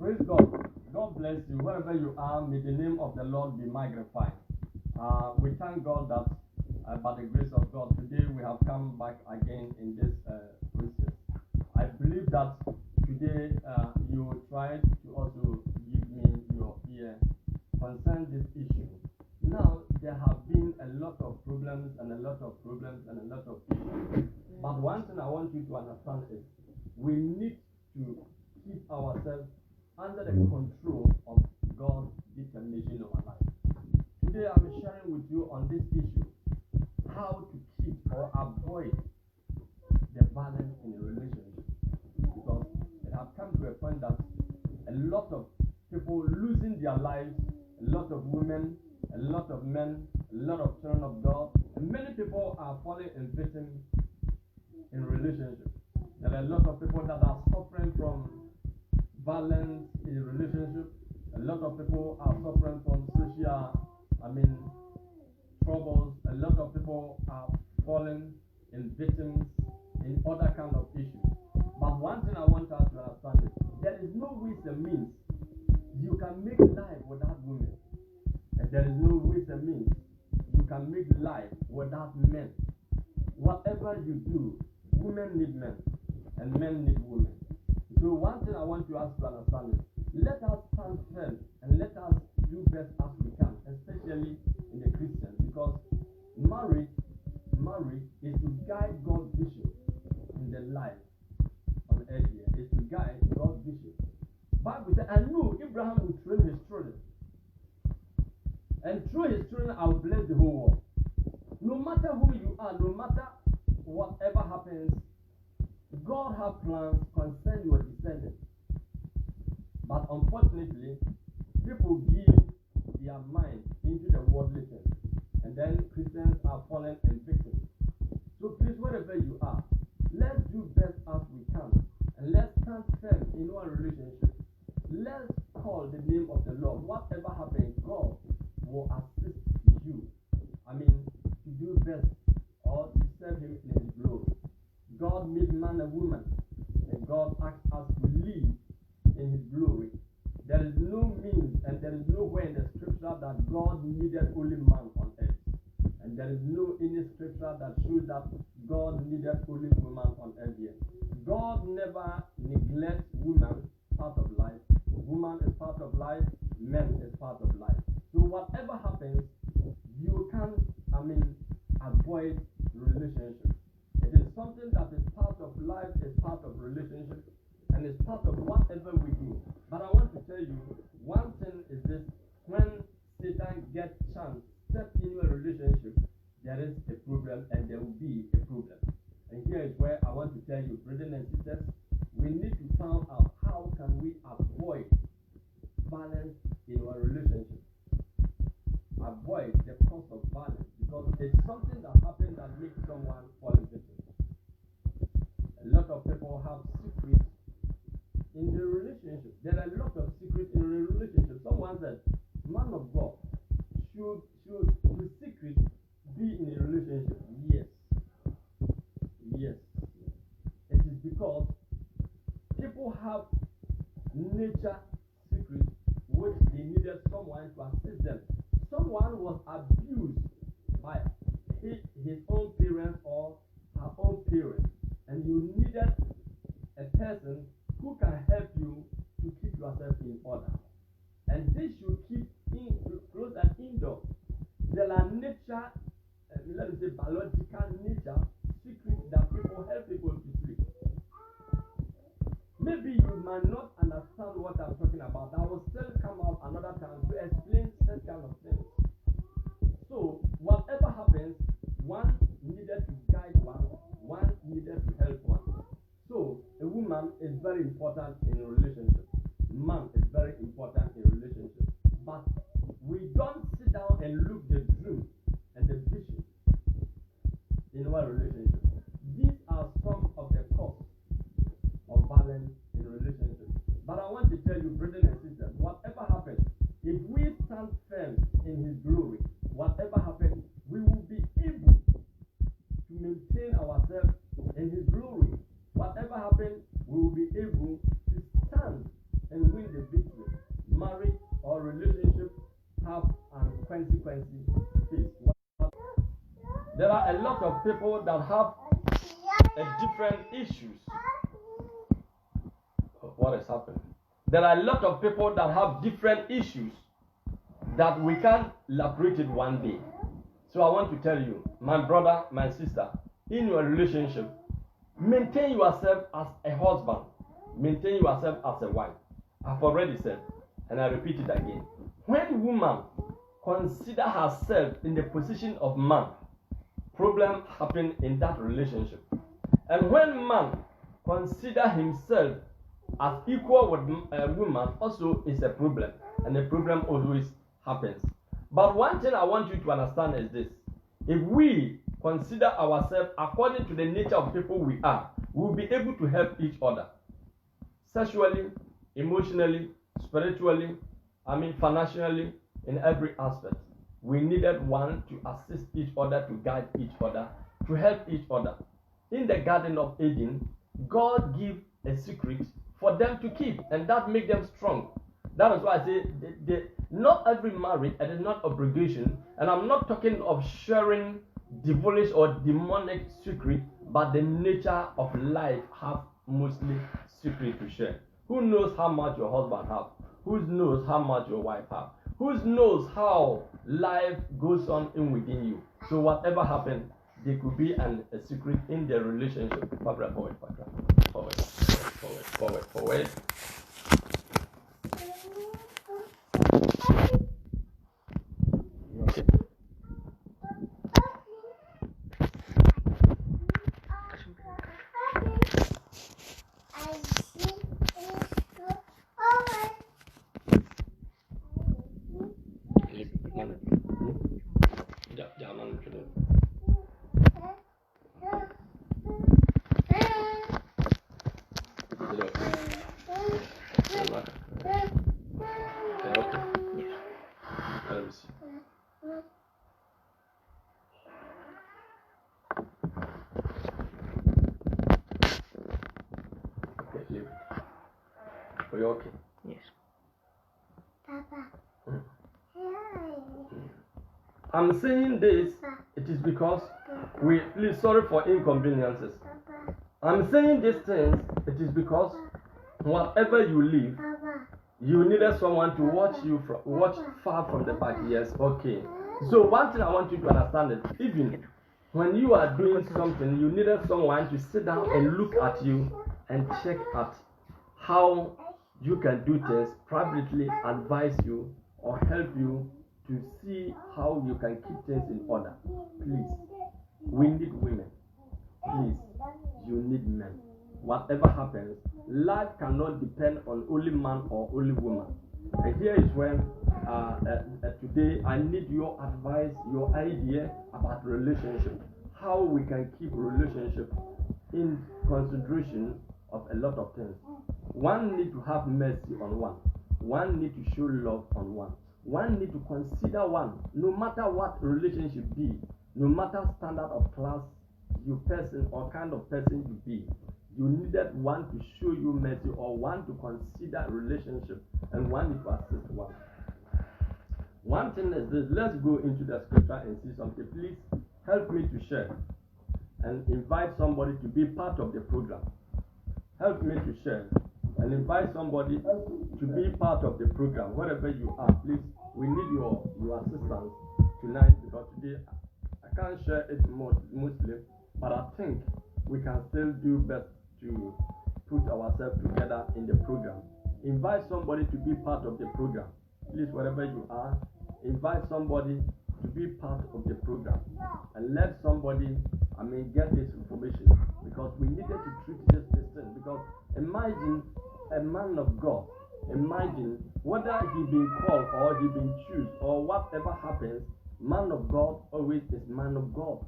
Praise God. God bless you. Wherever you are, may the name of the Lord be magnified. We thank God that by the grace of God, today we have come back again in this process. I believe that today you will try to also give me your ear concerning this issue. Now, there have been a lot of problems and a lot of problems and a lot of issues. But one thing I want you to understand is we need to keep ourselves under the control of God's determination in our life. Today I'm sharing with you on this issue how to keep or avoid the balance in a relationship, because it has come to a point that a lot of people losing their lives, a lot of women, a lot of men, a lot of children of God, and many people are falling in victim in relationships. There are a lot of people that are suffering from violence in a relationship. A lot of people are suffering from social, troubles. A lot of people are falling in victims in other kind of issues. But one thing I want us to understand is there is no ways and means you can make life without women, and there is no ways and means you can make life without men. Whatever you do, women need men and men need women. So one thing I want you to understand is let us stand firm and let us do best as we can, especially in the Christian, because marriage is to guide God's vision in the life on earth here. Is to guide God's vision. Bible says, I knew Abraham would train his children, and through his children I will bless the whole world. No matter who you are, no matter whatever happens, God has plans concerning your descendants. But unfortunately, people give their mind into the worldly things, and then Christians are falling in victims. So please, wherever you are, let's do best as we can, and let's stand firm in our relationship. Let's call the name of the Lord. Whatever happens, God will assist you. To do best or to serve Him in His glory. God made man and woman, and God asked us to live in His glory. There is no means and there is nowhere in the scripture that God needed only man on earth. And there is no any scripture that shows that God needed only woman on earth yet. God never neglects woman part of life. Woman is part of life, man is part of life. So whatever happens, you can avoid relationship. It is something that is part of life, is part of relationship, and is part of whatever we do. But I want to tell you, one thing is this: when Satan gets chance, step into a relationship, there is a problem and there will be a problem. And here is where I want to tell you, brothers and sisters, we need to find out how can we avoid violence in our relationship. Avoid the cause of violence, because it's something that happens that makes someone fall in victim. A lot of people have secrets in the relationship. There are a lot of secrets in a relationship. Someone said, man of God, should the secret be in a relationship? Yes. It is because people have nature secrets which they needed someone to assist them. Someone was abused by his own parents or her own parents, and you needed a person who can help you to keep yourself in order. And this should keep close and indoor. There are nature, let me say biological nature secrets that people help people to sleep. Maybe you might not understand what I'm talking about. I will still come out another time to explain that kind of things. So whatever happens, one needed to guide one needed to help one. So a woman is very important in a relationship. Man is very important in a relationship. But we don't sit down and look the dream and the vision in our relationship. These are some of the causes of violence in a relationship. But I want to tell you, brothers and sisters, whatever happens, if we stand firm in His glory, whatever happens, we will be able to maintain ourselves in His glory. Whatever happens, we will be able to stand and win the victory. marriage or relationship have a consequence faced. There are a lot of people that have different issues. What is happening? There are a lot of people that have different issues that we can't elaborate it one day. So I want to tell you, my brother, my sister, in your relationship, maintain yourself as a husband, maintain yourself as a wife. I've already said, and I repeat it again. When woman consider herself in the position of man, problem happen in that relationship. And when man consider himself as equal with a woman, also is a problem, and the problem always happens. But one thing I want you to understand is this: if we consider ourselves according to the nature of people we are, we will be able to help each other sexually, emotionally, spiritually, financially, in every aspect. We needed one to assist each other, to guide each other, to help each other. In the Garden of Eden, God gave a secret for them to keep, and that makes them strong. That is why I say not every marriage, and it's not obligation, and I'm not talking of sharing devilish or demonic secret, but the nature of life have mostly secret to share. Who knows how much your husband have? Who knows how much your wife have? Who knows how life goes on in within you? So whatever happens, there could be a secret in the relationship. Forward, forward, forward, forward, forward, forward. Okay. Are you okay? Yes. Papa. I'm saying this, it is because please sorry for inconveniences. I'm saying these things, it is because whatever you live, you needed someone to watch far from the back. Yes, okay. So one thing I want you to understand is, even when you are doing something, you needed someone to sit down and look at you and check at how you can do things, privately advise you or help you to see how you can keep things in order. Please, we need women. Please, you need men. Whatever happens, life cannot depend on only man or only woman. And here is when today I need your advice, your idea about relationship. How we can keep relationship in consideration of a lot of things. One need to have mercy on one. One need to show love on one. One need to consider one, no matter what relationship be, no matter standard of class you person or kind of person you be. You needed one to show you mercy or one to consider relationship, and one need to assist one. One thing is this: let's go into the scripture and see something. Please help me to share and invite somebody to be part of the program. Help me to share and invite somebody to be part of the program. Wherever you are, please, we need your assistance tonight, because today I can't share it mostly, but I think we can still do best to put ourselves together in the program. Invite somebody to be part of the program. Please, wherever you are, invite somebody to be part of the program, and let somebody get this information, because we needed to treat this thing. Because imagine a man of God, imagine whether he been called or he been chosen or whatever happens, man of God always is man of God.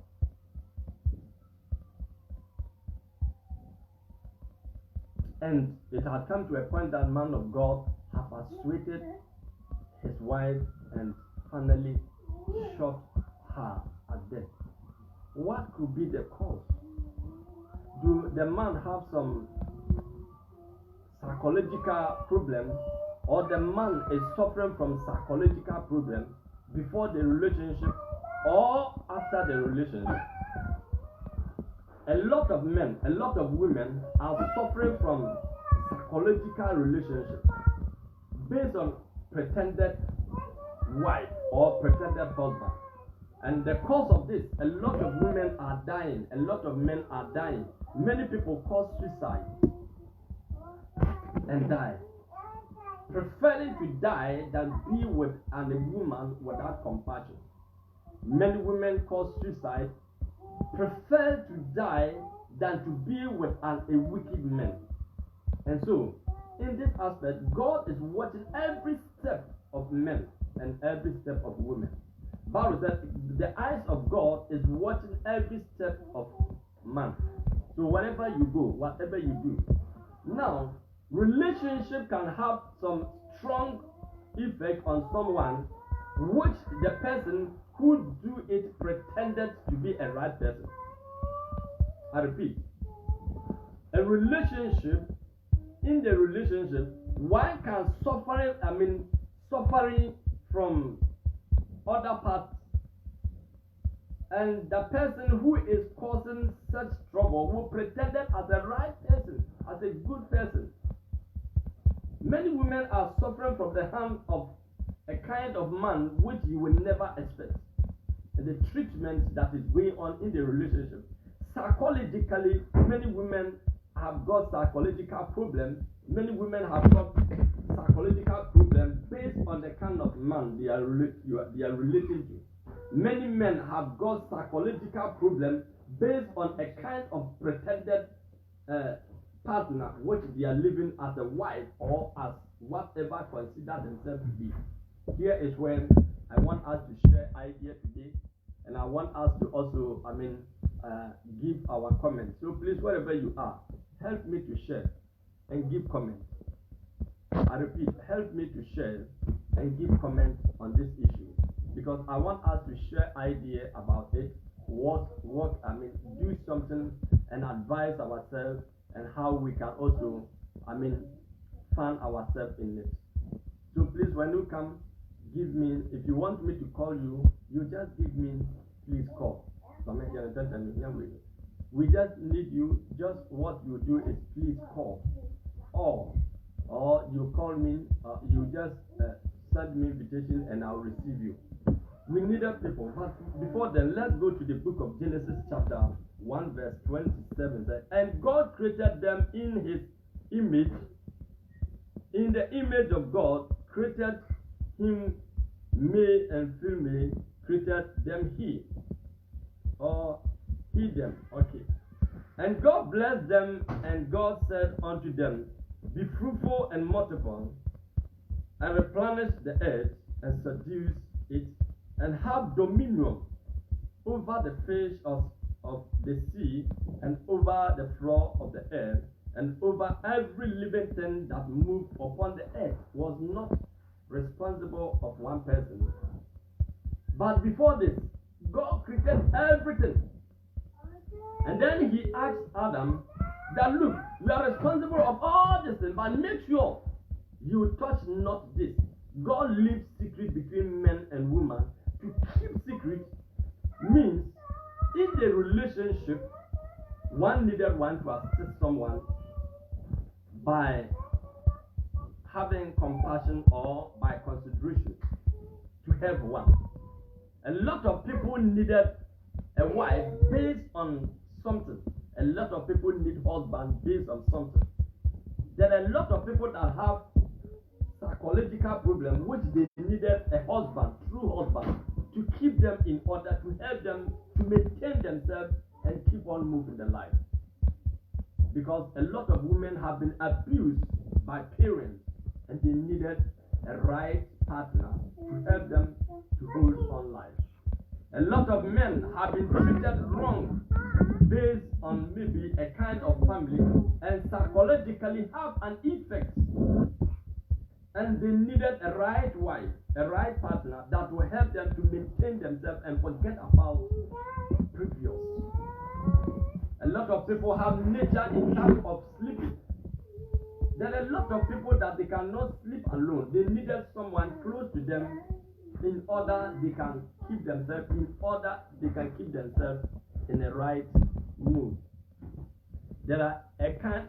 And it had come to a point that man of God had persuaded his wife and finally shot her at death. What could be the cause? Do the man have some psychological problem or the man is suffering from psychological problem before the relationship or after the relationship. A lot of men, a lot of women are suffering from psychological relationships based on pretended wife or pretended husband. And the cause of this, a lot of women are dying, a lot of men are dying. Many people cause suicide and die, preferring to die than be with a woman without compassion. Many women cause suicide, prefer to die than to be with a wicked man. And so, in this aspect, God is watching every step of men and every step of women. Bible says the eyes of God is watching every step of man. So wherever you go, whatever you do. Now, relationship can have some strong effect on someone which the person who do it pretended to be a right person. I repeat, a relationship, in the relationship, one can suffering from other parts, and the person who is causing such trouble will pretend as a right person, as a good person. Many women are suffering from the hand of a kind of man which you will never expect. The treatment that is going on in the relationship. Psychologically, many women have got psychological problems. Many women have got psychological problems based on the kind of man they are relating to. Many men have got psychological problems based on a kind of pretended partner which they are living as a wife or as whatever consider themselves to be. Here is when I want us to share idea today, and I want us to also, give our comments. So please, wherever you are, help me to share and give comments. I repeat, help me to share and give comments on this issue, because I want us to share idea about it, do something and advise ourselves, and how we can also, find ourselves in it. So please, when you come, give me, if you want me to call you, you just give me, please call. We just need you, just what you do is please call. Or you call me, you just send me invitation and I'll receive you. We needed people, but before then, let's go to the book of Genesis chapter 1 verse 27. And God created them in his image. In the image of God, created him, male and female, created them he. Or he them. Okay. And God blessed them, and God said unto them, be fruitful and multiply, and replenish the earth, and seduce it, and have dominion over the fish of the sea, and over the floor of the earth, and over every living thing that moved upon the earth. Was not responsible of one person. But before this, God created everything. And then he asked Adam that, look, you are responsible of all this thing, but make sure you touch not this. God leaves secret between men and women. To keep secret means in the relationship, one needed one to assist someone by having compassion or by consideration to help one. A lot of people needed a wife based on something. A lot of people need husband based on something. There are a lot of people that have psychological problems which they needed a husband, true husband, to keep them in order, to help them to maintain themselves and keep on moving their life. Because a lot of women have been abused by parents, and they needed a right partner to help them to hold on life. A lot of men have been treated wrong based on maybe a kind of family, and psychologically have an effect. And they needed a right wife, a right partner that will help them to maintain themselves and forget about previous. A lot of people have nature in terms of sleeping. There are a lot of people that they cannot sleep alone. They needed someone close to them in order they can keep themselves in the right mood. There are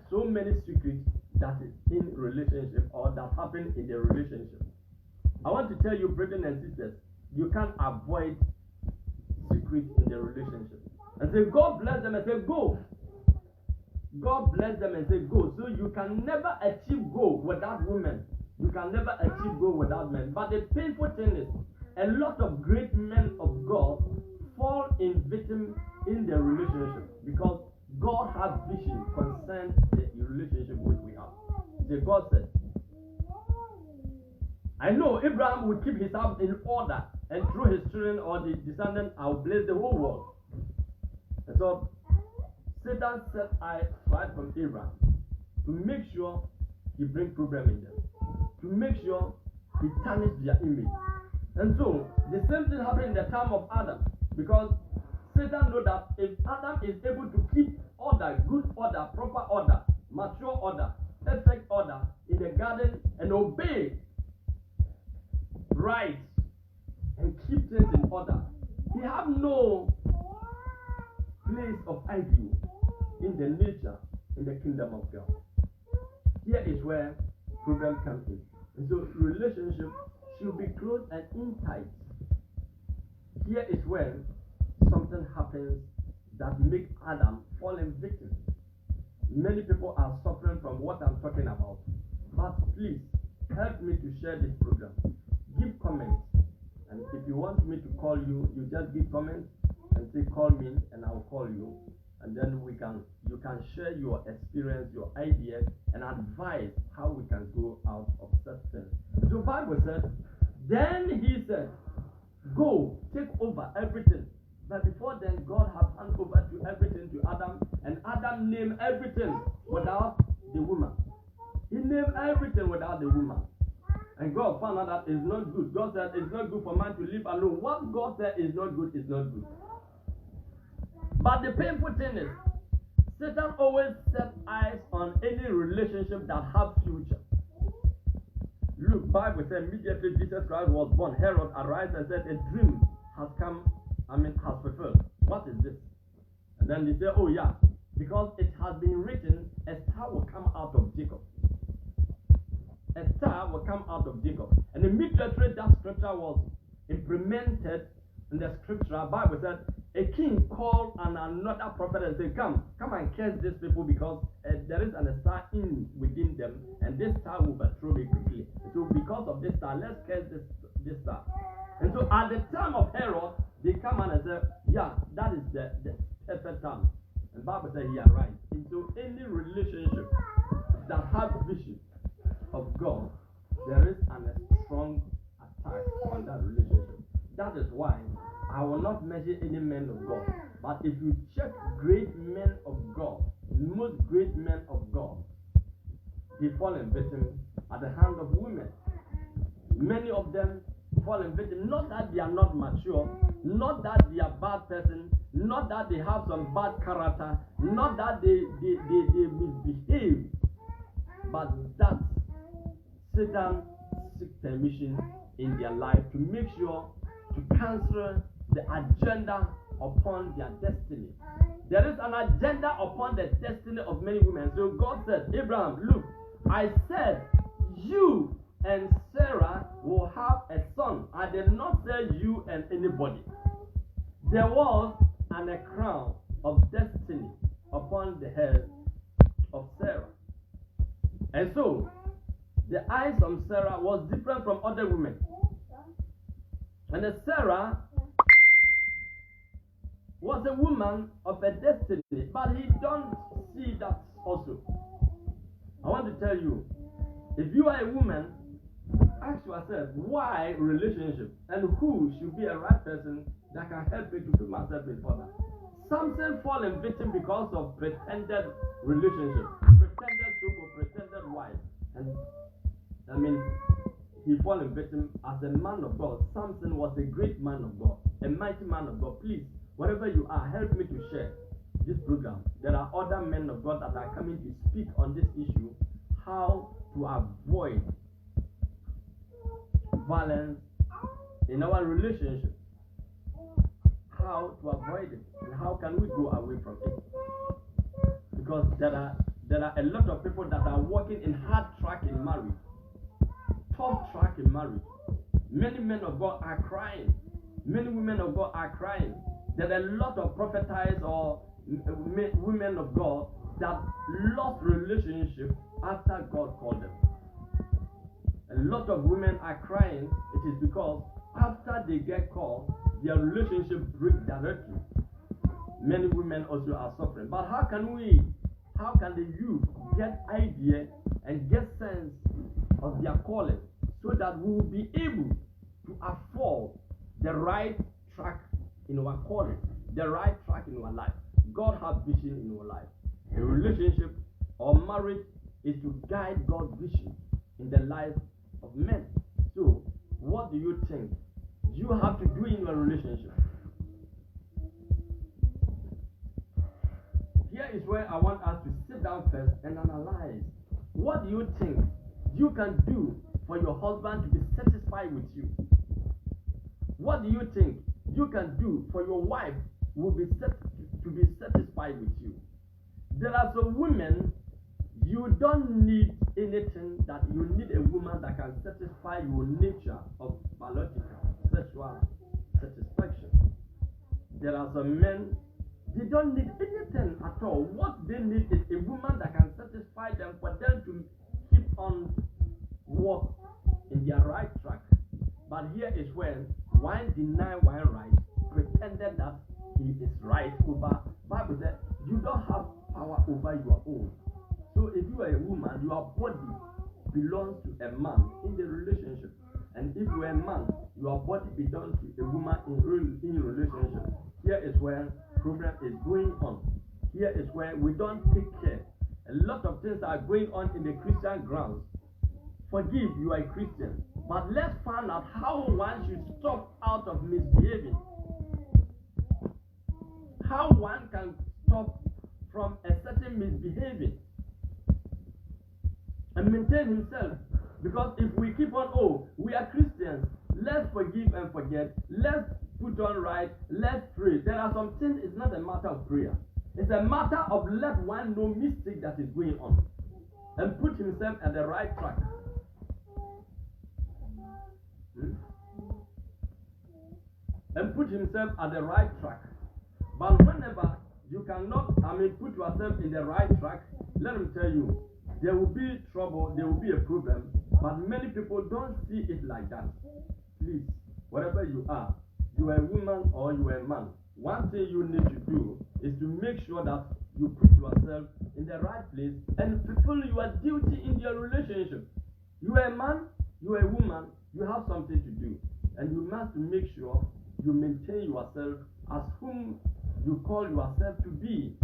so many secrets that is in relationship or that happen in the relationship. I want to tell you, brothers and sisters, you can't avoid secrets in the relationship. And say, God bless them and say, go. God bless them and say, go. So you can never achieve goal without women. You can never achieve goal without men. But the painful thing is, a lot of great men of God fall in victim in their relationship because God has vision concerning the relationship which we have. So God said, I know Abraham will keep his house in order, and through his children or the descendants, I will bless the whole world. And so Satan set eyes right from Abraham to make sure he brings problem in them, to make sure he tarnishes their image. And so the same thing happened in the time of Adam, because Satan knows that if Adam is able to keep order, good order, proper order, mature order, perfect order in the garden and obey right and keep things in order, he have no place of idol in the nature, in the kingdom of God. Here is where problem comes in. And so relationship should be close and in tight. Here is when something happens that makes Adam fall in victim. Many people are suffering from what I'm talking about. But please, help me to share this program. Give comments. And if you want me to call you, you just give comments and say call me and I'll call you. And then you can share your experience, your ideas, and advise how we can go out of such things. So Bible says, then he said, go, take over everything. But before then, God had handed over to everything to Adam, and Adam named everything without the woman. He named everything without the woman. And God found out that it's not good. God said it's not good for man to live alone. What God said is not good is not good. But the painful thing is, Satan always sets eyes on any relationship that has future. Look, Bible said immediately Jesus Christ was born, Herod arose and said, a dream has fulfilled. What is this? And then they say, oh yeah, because it has been written, a star will come out of Jacob. A star will come out of Jacob. And immediately that scripture was implemented in the scripture. Bible said, a king called another prophet and said, come and curse these people because there is a star within them, and this star will overthrow me quickly. So because of this star, let's curse this star. And so at the time of Herod, they come and say, yeah, that is the perfect time. And Bible says, yeah, right. Into any relationship that has vision of God, there is a strong attack on that relationship. That is why I will not measure any men of God. But if you check great men of God, most great men of God, they fall in victim at the hand of women. Many of them fall in victim, not that they are not mature, not that they are bad person, not that they have some bad character, not that they misbehave, but that Satan seeks permission in their life to make sure to cancel the agenda upon their destiny. There is an agenda upon the destiny of many women. So God said, Abraham, look, I said you and Sarah will have a son. I did not say you and anybody. There was a crown of destiny upon the head of Sarah. And so the eyes of Sarah was different from other women. And Sarah was a woman of a destiny, but he don't see that also. I want to tell you, if you are a woman, ask yourself, why relationship? And who should be a right person that can help me to put myself in order? Samson fall in victim because of pretended relationship, pretended so-called pretended wife. And he fall in victim as a man of God. Samson was a great man of God, a mighty man of God. Please, wherever you are, help me to share this program. There are other men of God that are coming to speak on this issue, how to avoid violence in our relationship. How to avoid it, and how can we go away from it? Because there are a lot of people that are working in hard track in marriage, tough track in marriage. Many men of God are crying. Many women of God are crying. There are a lot of prophetess or women of God that lost relationship after God called them. A lot of women are crying. It is because after they get called, their relationship breaks directly. Many women also are suffering. But how can the youth get idea and get sense of their calling so that we will be able to afford the right track in our calling, the right track in our life? God has vision in our life. A relationship or marriage is to guide God's vision in the life of men. So, what do you think you have to do in your relationship? Here is where I want us to sit down first and analyze. What do you think you can do for your husband to be satisfied with you? What do you think you can do for your wife to be satisfied with you? There are some women, you don't need anything, that you need a woman that can satisfy your nature of biological, sexual satisfaction. There are some men, they don't need anything at all. What they need is a woman that can satisfy them, for them to keep on walk in their right track. But here is when one deny one right, pretended that he is right over. Bible said you don't have power over your own. So if you are a woman, your body belongs to a man in the relationship. And if you are a man, your body belongs to a woman in relationship. Here is where problem is going on. Here is where we don't take care. A lot of things are going on in the Christian grounds. Forgive, you are a Christian. But let's find out how one should stop out of misbehaving. How one can stop from a certain misbehaving and maintain himself. Because if we keep on, we are Christians, let's forgive and forget, let's put on right, let's pray. There are some things, it's not a matter of prayer. It's a matter of let one know mistake that is going on and put himself at the right track. And put himself at the right track. But whenever you cannot, put yourself in the right track, let me tell you, there will be trouble, there will be a problem, but many people don't see it like that. Please, wherever you are a woman or you are a man, one thing you need to do is to make sure that you put yourself in the right place and fulfill your duty in your relationship. You are a man, you are a woman, you have something to do, and you must make sure you maintain yourself as whom you call yourself to be.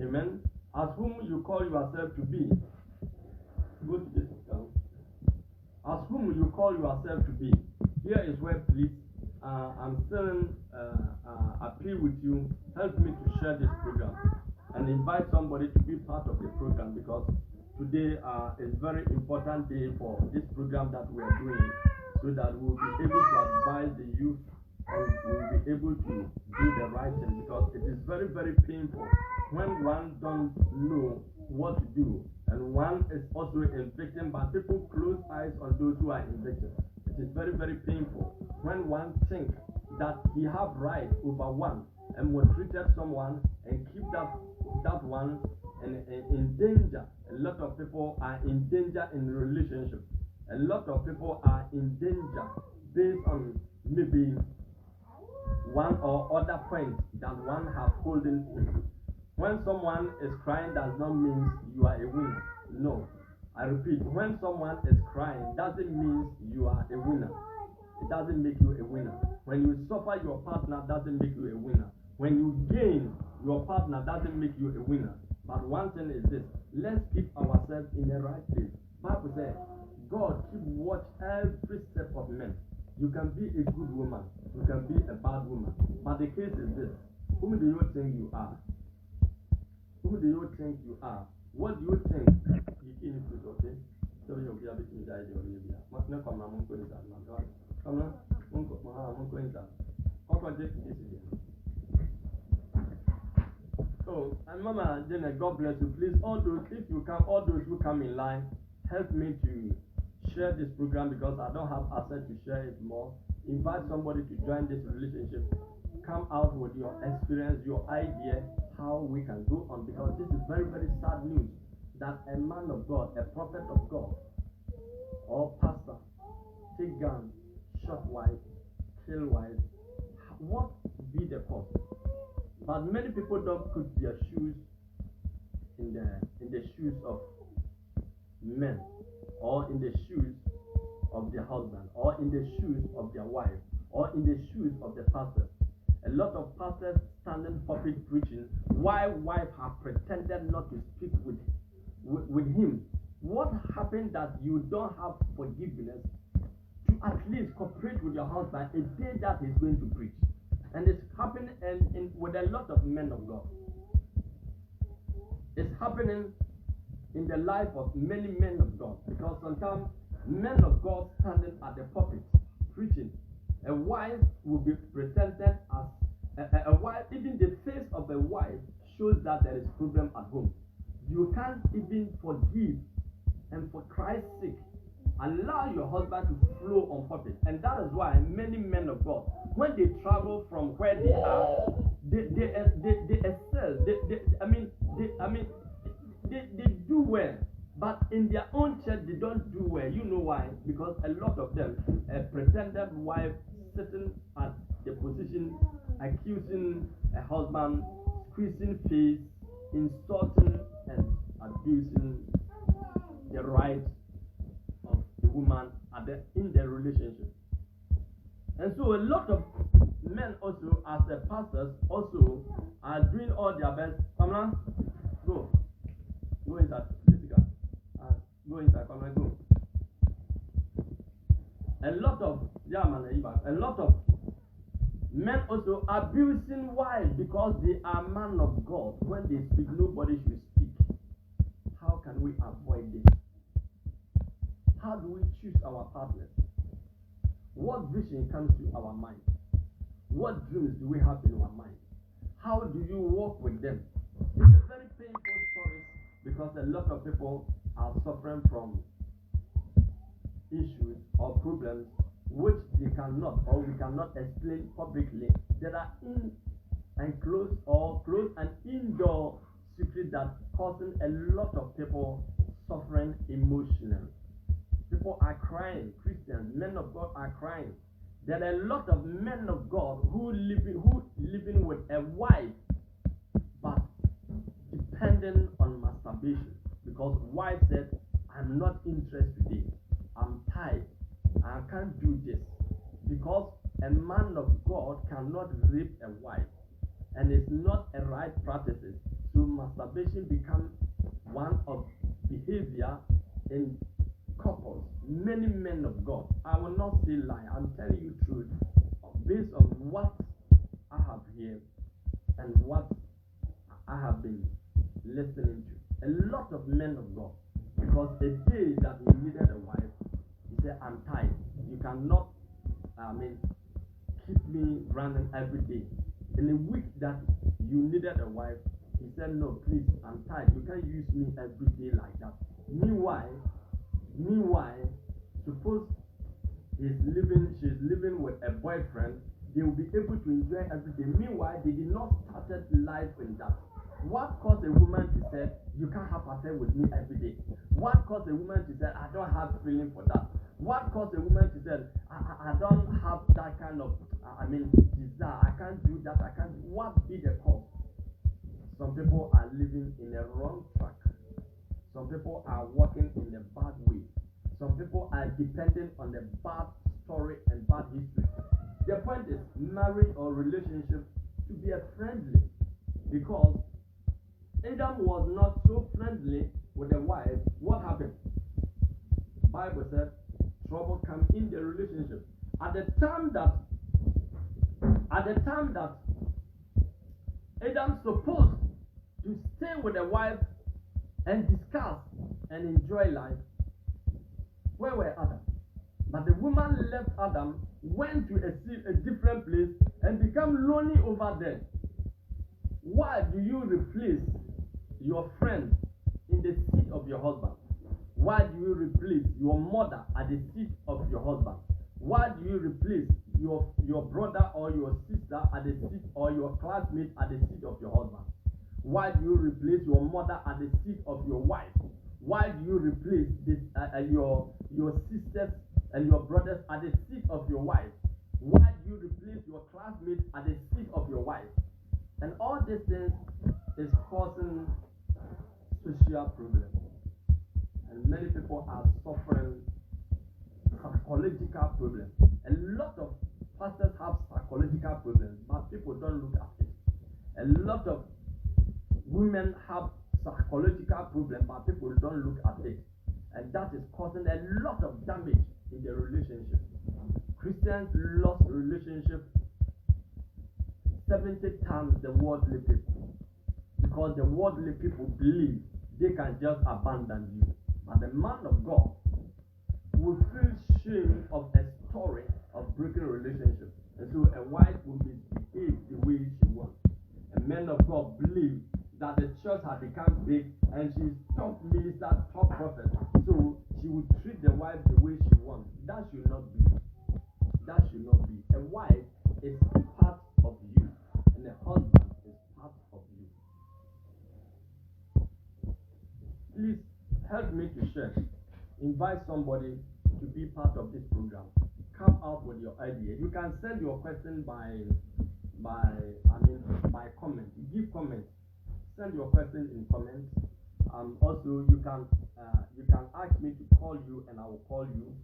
Amen. As whom you call yourself to be. Go to this account. As whom you call yourself to be. Here is where, please, I'm still appeal with you. Help me to share this program and invite somebody to be part of the program, because today is very important day for this program that we are doing, so that we will be able to advise the youth and we will be able to do the right thing, because it is very, very painful when one don't know what to do, and one is also a victim, but people close eyes on those who are in victim. It is very, very painful when one thinks that he have right over one and will treated someone and keep that one in danger. A lot of people are in danger in relationship. A lot of people are in danger based on maybe one or other point that one has holding in. When someone is crying does not mean you are a winner. No. I repeat, when someone is crying doesn't mean you are a winner. It doesn't make you a winner. When you suffer your partner doesn't make you a winner. When you gain your partner doesn't make you a winner. But one thing is this: let's keep ourselves in the right place. Bible says, God keep watch every step of men. You can be a good woman, you can be a bad woman. But the case is this: whom do you think you are? Who do you think you are? What do you think you in food, okay? So you'll be able to die the Olivia. Must not come among going that, my God. Come on, I'm going that. How about this? Oh, and Mama Jenna, God bless you. Please, all those, if you come, all those who come in line, help me to share this program because I don't have access to share it more. Invite somebody to join this relationship. Come out with your experience, your idea, how we can go on, because this is very, very sad news that a man of God, a prophet of God, or pastor, take gun, shot wife, kill wife. What be the cause? But many people don't put their shoes in the shoes of men, or in the shoes of their husband, or in the shoes of their wife, or in the shoes of the pastor. A lot of pastors standing pulpit preaching while wife have pretended not to speak with him. What happened that you don't have forgiveness to at least cooperate with your husband a day that he's going to preach? And it's happening with a lot of men of God. It's happening in the life of many men of God, because sometimes men of God standing at the pulpit preaching, a wife will be presented as a wife. Even the face of a wife shows that there is problem at home. You can't even forgive, and for Christ's sake, allow your husband to flow on pulpit. And that is why many men of God, when they travel from where they are, they excel. They do well, but in their own church they don't do well. You know why? Because a lot of them, a pretended wife sitting at the position, accusing a husband, squeezing face, insulting and abusing the rights of the woman in their relationship. And so a lot of men also, as the pastors, also are doing all their best. Pamela, go inside, Jessica. Go inside, Pamela, go. A lot of men also abusing wives because they are men of God. When they speak, nobody should speak. How can we avoid this? How do we choose our partners? What vision comes to our mind? What dreams do we have in our mind? How do you walk with them? It's a very painful story, because a lot of people are suffering from issues or problems which they cannot, or we cannot explain publicly. There are closed and indoor secrets that causing a lot of people suffering emotionally. People are crying. Christians, men of God are crying. There are a lot of men of God who living with a wife, but dependent on masturbation, because wife said, "I'm not interested today. I'm tired. I can't do this." Because a man of God cannot rape a wife, and it's not a right practice. So masturbation becomes one of behavior in couples. Many men of God, I will not say lie, I'm telling you truth based on what I have heard and what I have been listening to. A lot of men of God, because the day that he needed a wife, he said, "I'm tired. You cannot keep me running every day." In a week that you needed a wife, he said, "No, please, I'm tired. You can't use me every day like that." Meanwhile, suppose she's living with a boyfriend, they will be able to enjoy every day. Meanwhile, they did not start life in that. What caused a woman to say, "You can't have affair with me every day"? What caused a woman to say, "I don't have feeling for that"? What caused a woman to say, I don't have that kind of desire, I can't do that, I can't. What be the cause? Some people are living in a wrong track. Some people are walking in a bad way. Some people are dependent on the bad story and bad history. The point is, marriage or relationship to be a friendly, because Adam was not so friendly with a wife. What happened? The Bible said trouble come in the relationship. At the time that Adam supposed to stay with a wife and discuss and enjoy life, where were Adam? But the woman left Adam, went to a different place, and became lonely over there. Why do you replace your friend in the seat of your husband? Why do you replace your mother at the seat of your husband? Why do you replace your brother or your sister at the seat, or your classmate at the seat of your husband? Why do you replace your mother at the seat of your wife? Why do you replace your sisters and your brothers at the seat of your wife? Why do you replace your classmates at the seat of your wife? And all these things is causing social problems. And many people are suffering psychological problems. A lot of pastors have psychological problems, but people don't look at it. A lot of women have psychological problems, but people don't look at it. And that is causing a lot of damage in their relationship. Christians lost relationships 70 times the worldly people, because the worldly people believe they can just abandon you. But the man of God will feel shame of a story of broken relationship. And so a wife will misbehave the way she wants. A man of God believes that the church has become big and she's top minister, top prophet. So she will treat the wife the way she wants. That should not be. That should not be. A wife is part of you, and a husband is part of you. Please help me to share. Invite somebody to be part of this program. Come out with your idea. You can send your question by comment. Give comments. Send your question in comments. Also, you can ask me to call you, and I will call you.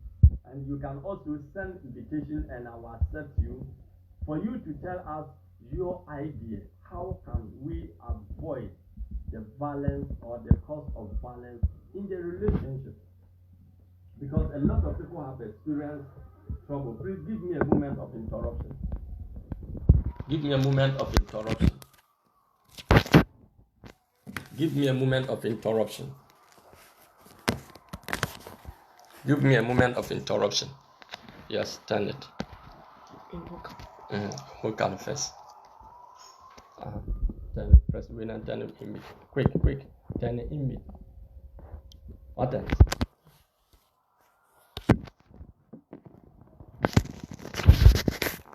And you can also send invitation, and I will accept you, for you to tell us your idea. How can we avoid the violence or the cause of violence in the relationship? Because a lot of people have experienced trouble. Please give me a moment of interruption. Give me a moment of interruption. Give me a moment of interruption. Give me a moment of interruption. Yes, turn it. Who can first? Turn it. Press win and turn it in. Quick. Turn it in. What else?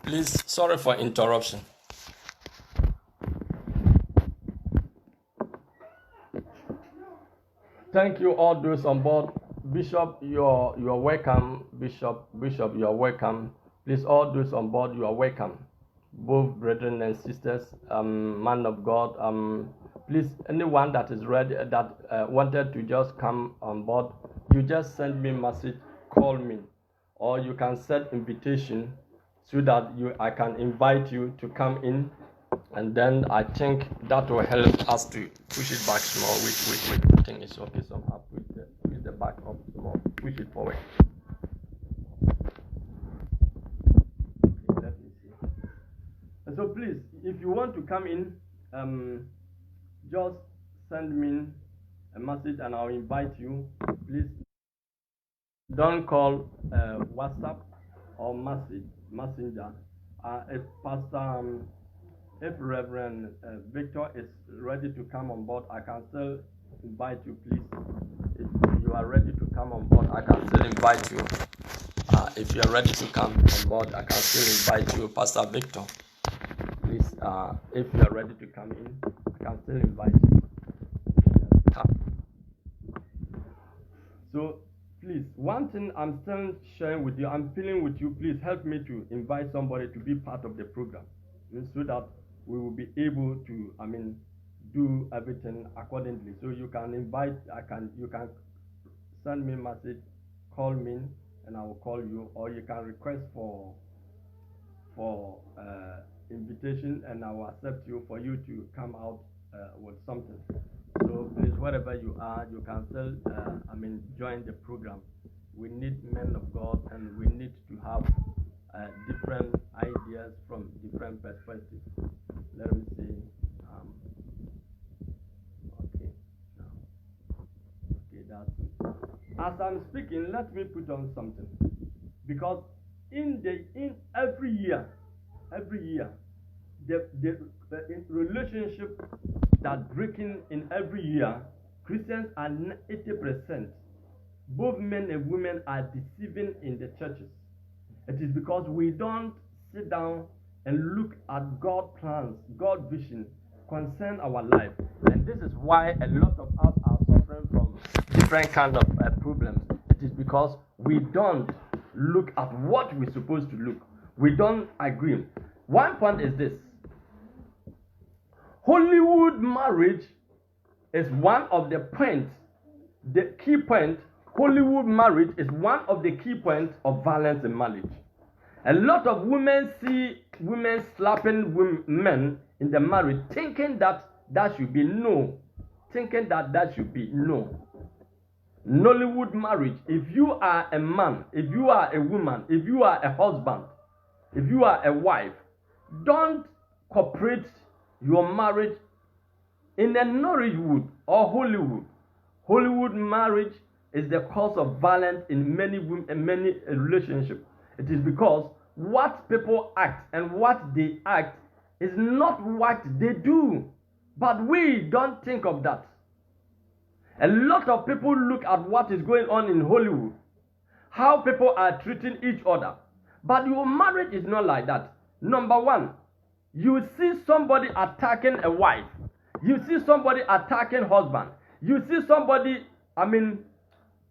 Please, sorry for interruption. Thank you, all those on board. Bishop, you're welcome. Bishop, you're welcome. Please, all those on board, you are welcome. Both brethren and sisters, man of God. Please, anyone that is ready, that wanted to just come on board, you just send me a message, call me, or you can send invitation so that I can invite you to come in. And then I think that will help us to push it back small. Wait. I think it's okay somehow. Push the back up small. Push it forward. Okay, let me see. And so please, if you want to come in, just send me a message and I'll invite you. Please don't call WhatsApp or messenger. If Reverend Victor is ready to come on board, I can still invite you, please. If you are ready to come on board, I can still invite you. If you are ready to come on board, I can still invite you, Pastor Victor. Please, if you are ready to come in, I can still invite you. Come. So, please, one thing I'm still sharing with you, I'm feeling with you, please help me to invite somebody to be part of the program, so that we will be able to, do everything accordingly. So you can invite, you can send me a message, call me, and I will call you, or you can request for invitation, and I will accept you for you to come out with something. So please, wherever you are, you can still, join the program. We need men of God, and we need to have different ideas from different perspectives. Let me see. Okay, that's good. speaking, let me put on something. Because in every year, the relationship that breaking in every year, Christians are 80%. Both men and women are deceiving in the churches. It is because we don't sit down and look at God's plans, God's vision concern our life. And this is why a lot of us are suffering from different kind of problems. It is because we don't look at what we're supposed to look. We don't agree. One point is this. Hollywood marriage is one of the points, the key point. Hollywood marriage is one of the key points of violence in marriage. A lot of women see women slapping men in the marriage, thinking that should be no. Thinking that should be no. Nollywood marriage, if you are a man, if you are a woman, if you are a husband, if you are a wife, don't cooperate your marriage in a Nollywood or Hollywood. Hollywood marriage is the cause of violence in many relationships. It is because what people act and what they act is not what they do. But we don't think of that. A lot of people look at what is going on in Hollywood, how people are treating each other. But your marriage is not like that. Number one, you see somebody attacking a wife. You see somebody attacking husband. You see somebody,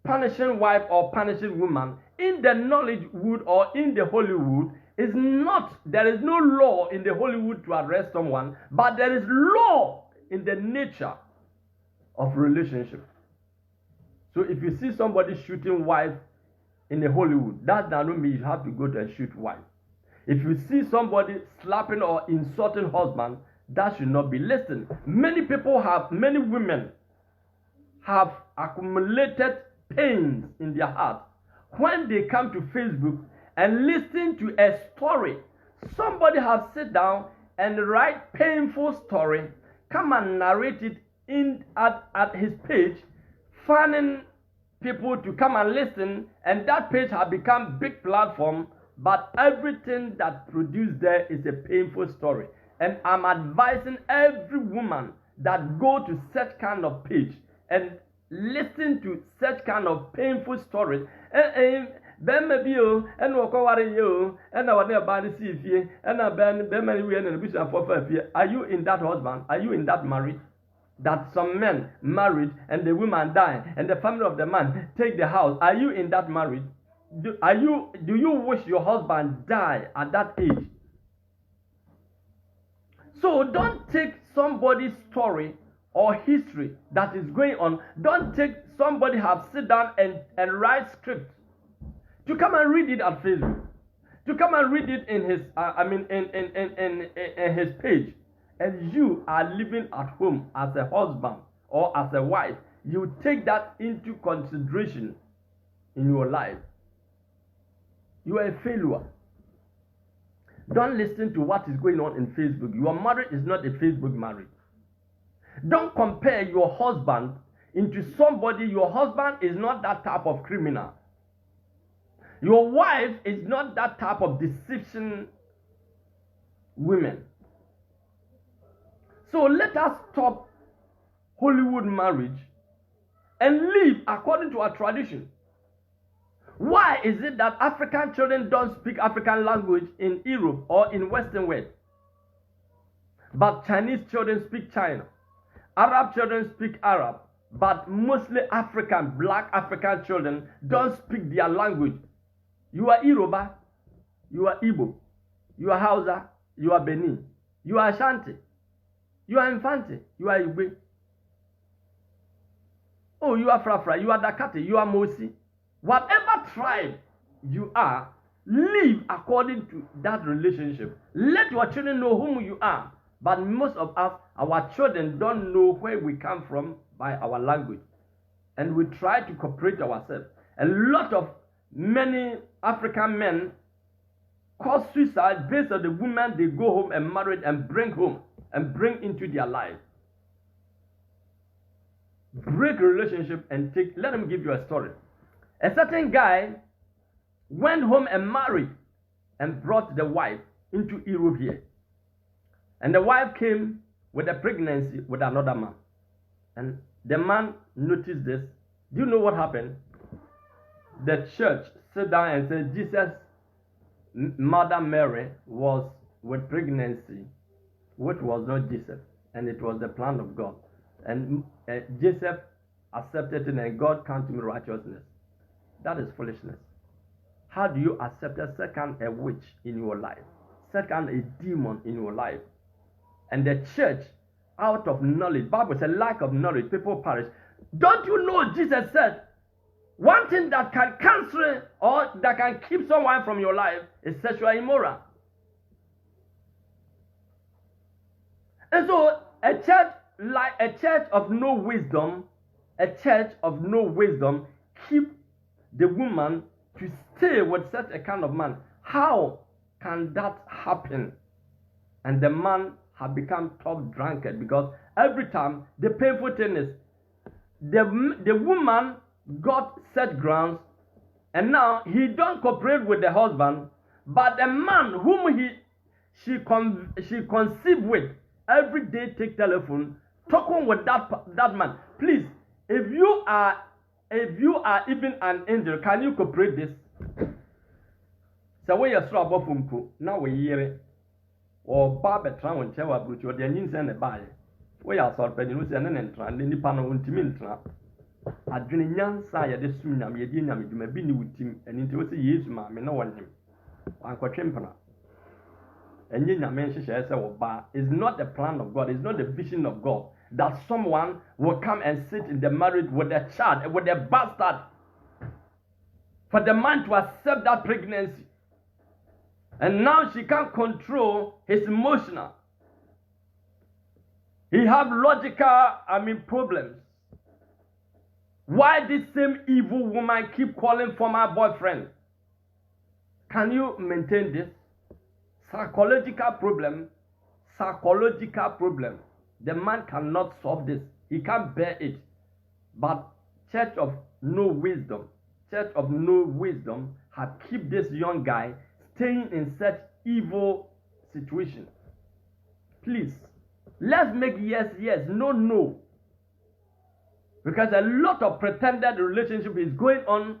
punishing wife or punishing woman. In the Nollywood or in the Hollywood, there is no law in the Hollywood to arrest someone, but there is law in the nature of relationship. So if you see somebody shooting wife in a Hollywood, that does not mean you have to go to and shoot wife. If you see somebody slapping or insulting husband, that should not be. Listen, many women have accumulated pains in their heart when they come to Facebook and listen to a story. Somebody has sit down and write painful story, come and narrate it at his page, fanning people to come and listen, and that page has become big platform, but everything that produced there is a painful story. And I'm advising every woman that go to such kind of page and listen to such kind of painful stories. Ben maybe you and worry you and our nearby see you and a ben many and bush for 5 years. Are you in that husband? Are you in that marriage? That some men married and the woman die and the family of the man take the house. Are you in that marriage? Do you wish your husband die at that age? So don't take somebody's story or history that is going on. Don't take somebody have sit down and write script to come and read it at Facebook, to come and read it in his in his page, and you are living at home as a husband or as a wife. You take that into consideration in your life. You are a failure. Don't listen to what is going on in Facebook. Your marriage is not a Facebook marriage. Don't compare your husband into somebody. Your husband is not that type of criminal. Your wife is not that type of deception women. So let us stop Hollywood marriage and live according to our tradition. Why is it that African children don't speak African language in Europe or in Western world? But Chinese children speak China. Arab children speak Arab. But mostly black African children don't speak their language. You are Yoruba, you are Igbo, you are Hausa, you are Benin, you are Ashanti, you are Infante, you are Igwe. Oh, you are Frafra, you are Dakati, you are Mosi. Whatever tribe you are, live according to that relationship. Let your children know whom you are. But most of us, our children don't know where we come from by our language. And we try to cooperate ourselves. A lot of many African men cause suicide based on the women they go home and marry and bring home and bring into their life. Break relationship and let them give you a story. A certain guy went home and married and brought the wife into Europe here. And the wife came with a pregnancy with another man. And the man noticed this. Do you know what happened? The church sat down and said, Jesus' mother Mary was with pregnancy, which was not Jesus. And it was the plan of God. And Joseph accepted it, and God counted him righteousness. That is foolishness. How do you accept a second a witch in your life? Second a demon in your life? And the church, out of knowledge, Bible says lack of knowledge, people perish. Don't you know Jesus said, one thing that can cancel or that can keep someone from your life is sexual immoral. And so a church like a church of no wisdom, keep the woman to stay with such a kind of man. How can that happen? And the man have become top drunkard, because every time the painful thing is the woman got set grounds, and now he don't cooperate with the husband, but the man whom she conceived with every day take telephone talking with that man. Please, if you are even an angel, can you cooperate this? So we are so above now we hear it. Or Baba Tran Chewa Bruce, or the Nins and the Bay. We are sort of Penus and an entran, the Nipano Untimintra. A Junian Saya, the Sunam, Yedinam, you may be with him, and into a years, ma'am, and no one him. Uncle Chimpana. And Yina mentions as a bar is not the plan of God, it's not the vision of God that someone will come and sit in the marriage with a child, with a bastard, for the man to accept that pregnancy. And now she can't control his emotional. He have logical, problems. Why this same evil woman keep calling for my boyfriend? Can you maintain this? Psychological problem. The man cannot solve this. He can't bear it. But church of no wisdom have keep this young guy staying in such evil situation. Please, let's make yes, no. Because a lot of pretended relationship is going on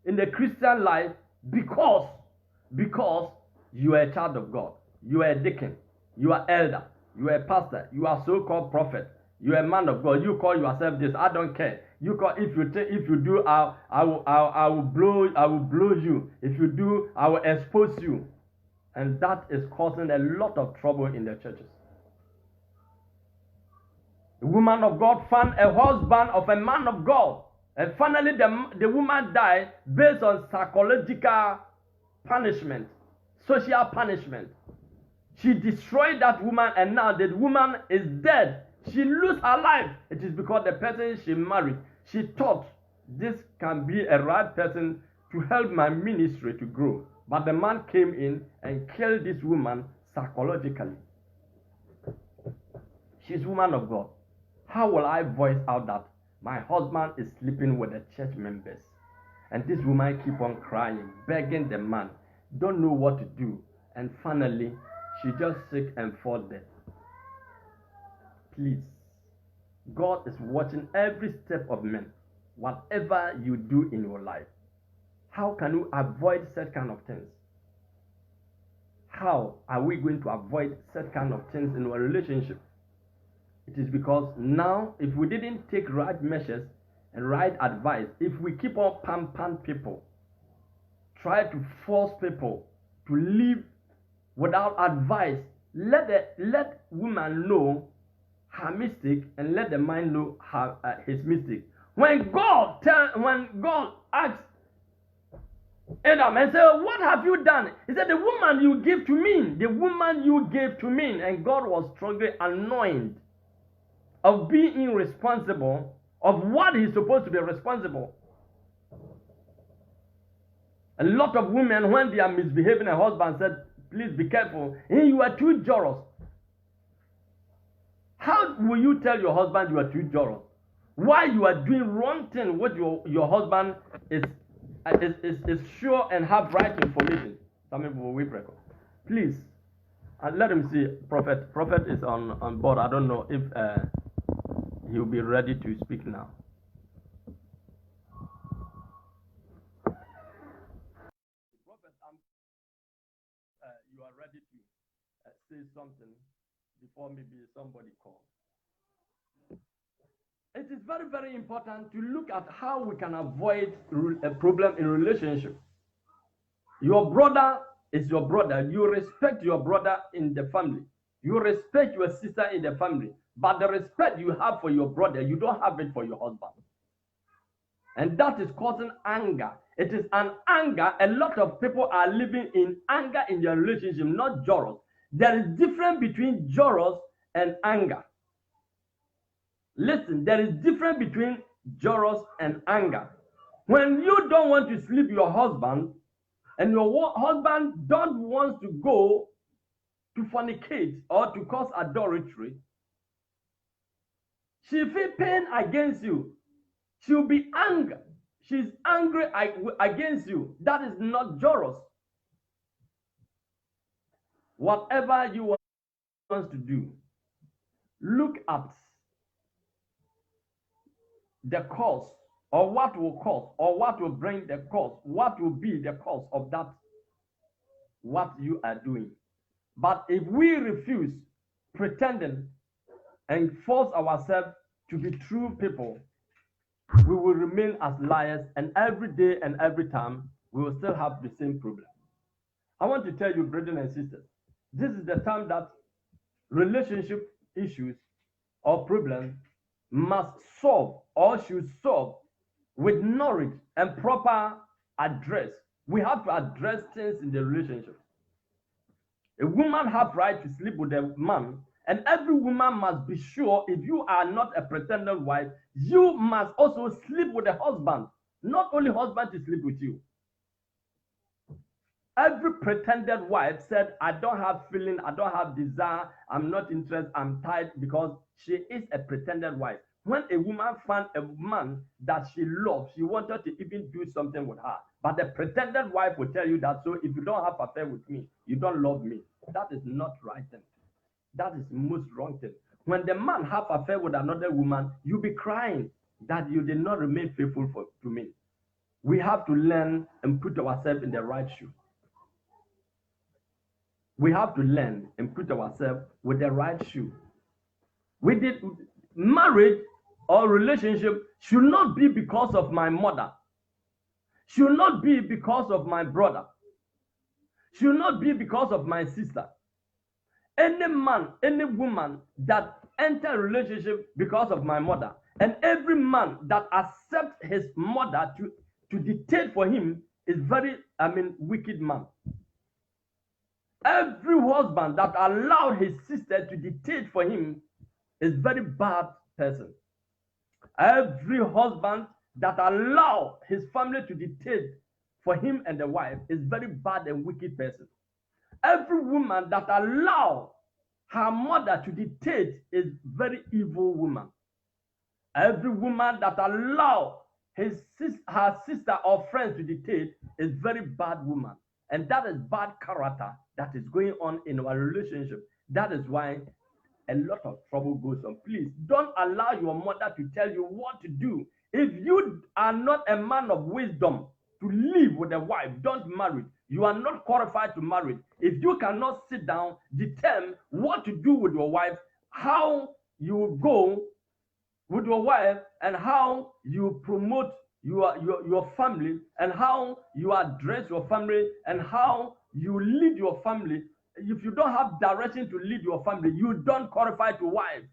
in the Christian life because you are a child of God. You are a deacon. You are elder. You are a pastor. You are so-called prophet. You are a man of God. You call yourself this. I don't care. You call if you do, I will blow you. If you do, I will expose you. And that is causing a lot of trouble in the churches. The woman of God found a husband of a man of God. And finally the woman died based on psychological punishment, social punishment. She destroyed that woman, and now the woman is dead. She lose her life. It is because the person she married, she thought this can be a right person to help my ministry to grow. But the man came in and killed this woman psychologically. She's woman of God. How will I voice out that my husband is sleeping with the church members? And this woman keep on crying, begging the man, don't know what to do. And finally, she just sick and fall dead. Please, God is watching every step of men. Whatever you do in your life, how can you avoid such kind of things? How are we going to avoid such kind of things in our relationship? It is because now, if we didn't take right measures and right advice, if we keep on pampering people, try to force people to live without advice, let woman know her mistake and let the man know his mistake. When God asks Adam and said, what have you done? He said, the woman you gave to me. And God was strongly annoyed of being irresponsible of what he's supposed to be responsible. A lot of women, when they are misbehaving, a husband said, please be careful. Hey, you are too jealous. How will you tell your husband you are too jealous? Why you are doing wrong thing what your husband is is sure and have right information. Some people will record. Please, let him see. Prophet is on board. I don't know if he'll be ready to speak now. Prophet, you are ready to say something before maybe somebody calls. It is very, very important to look at how we can avoid a problem in relationship. Your brother is your brother. You respect your brother in the family. You respect your sister in the family. But the respect you have for your brother, you don't have it for your husband. And that is causing anger. It is an anger. A lot of people are living in anger in their relationship, not joros. There is difference between joros and anger. Listen, there is difference between joros and anger. When you don't want to sleep with your husband, and your husband don't want to go to fornicate or to cause adultery, she feel pain against you. She'll be angry. She's angry against you. That is not joros. Whatever you want to do, look at the cause, or what will cause, or what will bring the cause, what will be the cause of that, what you are doing. But if we refuse pretending and force ourselves to be true people, we will remain as liars, and every day and every time we will still have the same problem. I want to tell you, brethren and sisters, this is the time that relationship issues or problems must solve or should solve with knowledge and proper address. We have to address things in the relationship. A woman has right to sleep with a man, and every woman must be sure, if you are not a pretended wife, you must also sleep with a husband. Not only husband to sleep with you. Every pretended wife said, I don't have feeling, I don't have desire, I'm not interested, I'm tired, because she is a pretended wife. When a woman found a man that she loved, she wanted to even do something with her. But the pretended wife will tell you that, so if you don't have affair with me, you don't love me. That is not right thing. That is most wrong thing. When the man have affair with another woman, you be crying that you did not remain faithful to me. We have to learn and put ourselves in the right shoe. We have to learn and put ourselves with the right shoe. We did marriage or relationship should not be because of my mother, should not be because of my brother, should not be because of my sister. Any man, any woman that enter a relationship because of my mother, and every man that accepts his mother to dictate for him is very, wicked man. Every husband that allowed his sister to dictate for him is very bad person. Every husband that allowed his family to dictate for him and the wife is very bad and wicked person. Every woman that allowed her mother to dictate is very evil woman. Every woman that allowed her sister or friends to dictate is very bad woman. And that is bad character that is going on in our relationship. That is why a lot of trouble goes on. Please don't allow your mother to tell you what to do. If you are not a man of wisdom to live with a wife, don't marry. You are not qualified to marry. If you cannot sit down, determine what to do with your wife, how you go with your wife, and how you promote your family, and how you address your family, and how you lead your family. If you don't have direction to lead your family, you don't qualify to wife,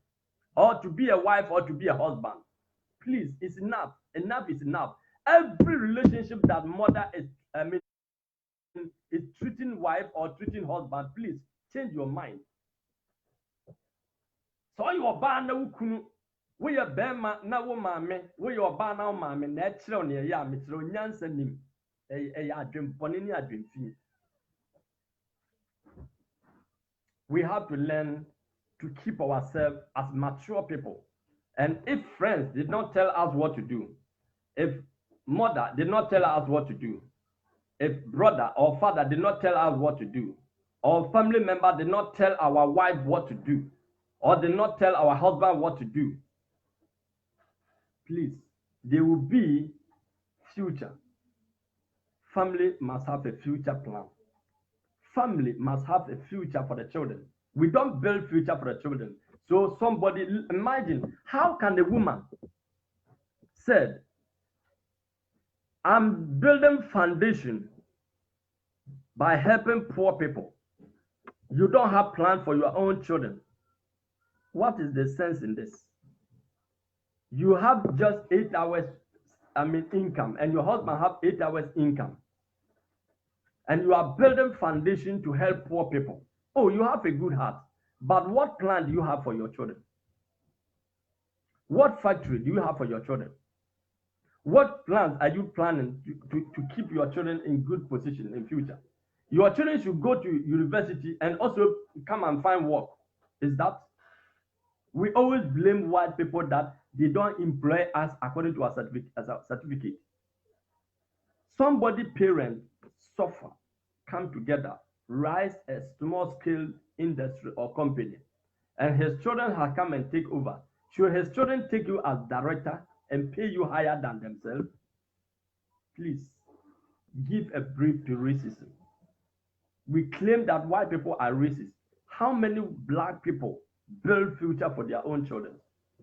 or to be a wife, or to be a husband. Please, it's enough. Enough is enough. Every relationship that mother is treating wife or treating husband, please change your mind. So your ban we are bema na wo maame, we your ban na wo maame na ekire ne ya metire onyansa nim. Adwempone ni adwemfi. We have to learn to keep ourselves as mature people. And if friends did not tell us what to do, if mother did not tell us what to do, if brother or father did not tell us what to do, or family member did not tell our wife what to do, or did not tell our husband what to do, please, there will be future. Family must have a future plan. Family must have a future for the children. We don't build future for the children. So somebody, imagine, how can a woman said, I'm building foundation by helping poor people. You don't have plan for your own children. What is the sense in this? You have just 8 hours, income, and your husband have 8 hours income. And you are building foundation to help poor people. Oh, you have a good heart. But what plan do you have for your children? What factory do you have for your children? What plans are you planning to keep your children in good position in future? Your children should go to university and also come and find work. Is that? We always blame white people that they don't employ us according to our certificate. Somebody parents suffer, come together, rise a small scale industry or company, and his children have come and take over. Should his children take you as director and pay you higher than themselves? Please give a brief to racism. We claim that white people are racist. How many black people build future for their own children?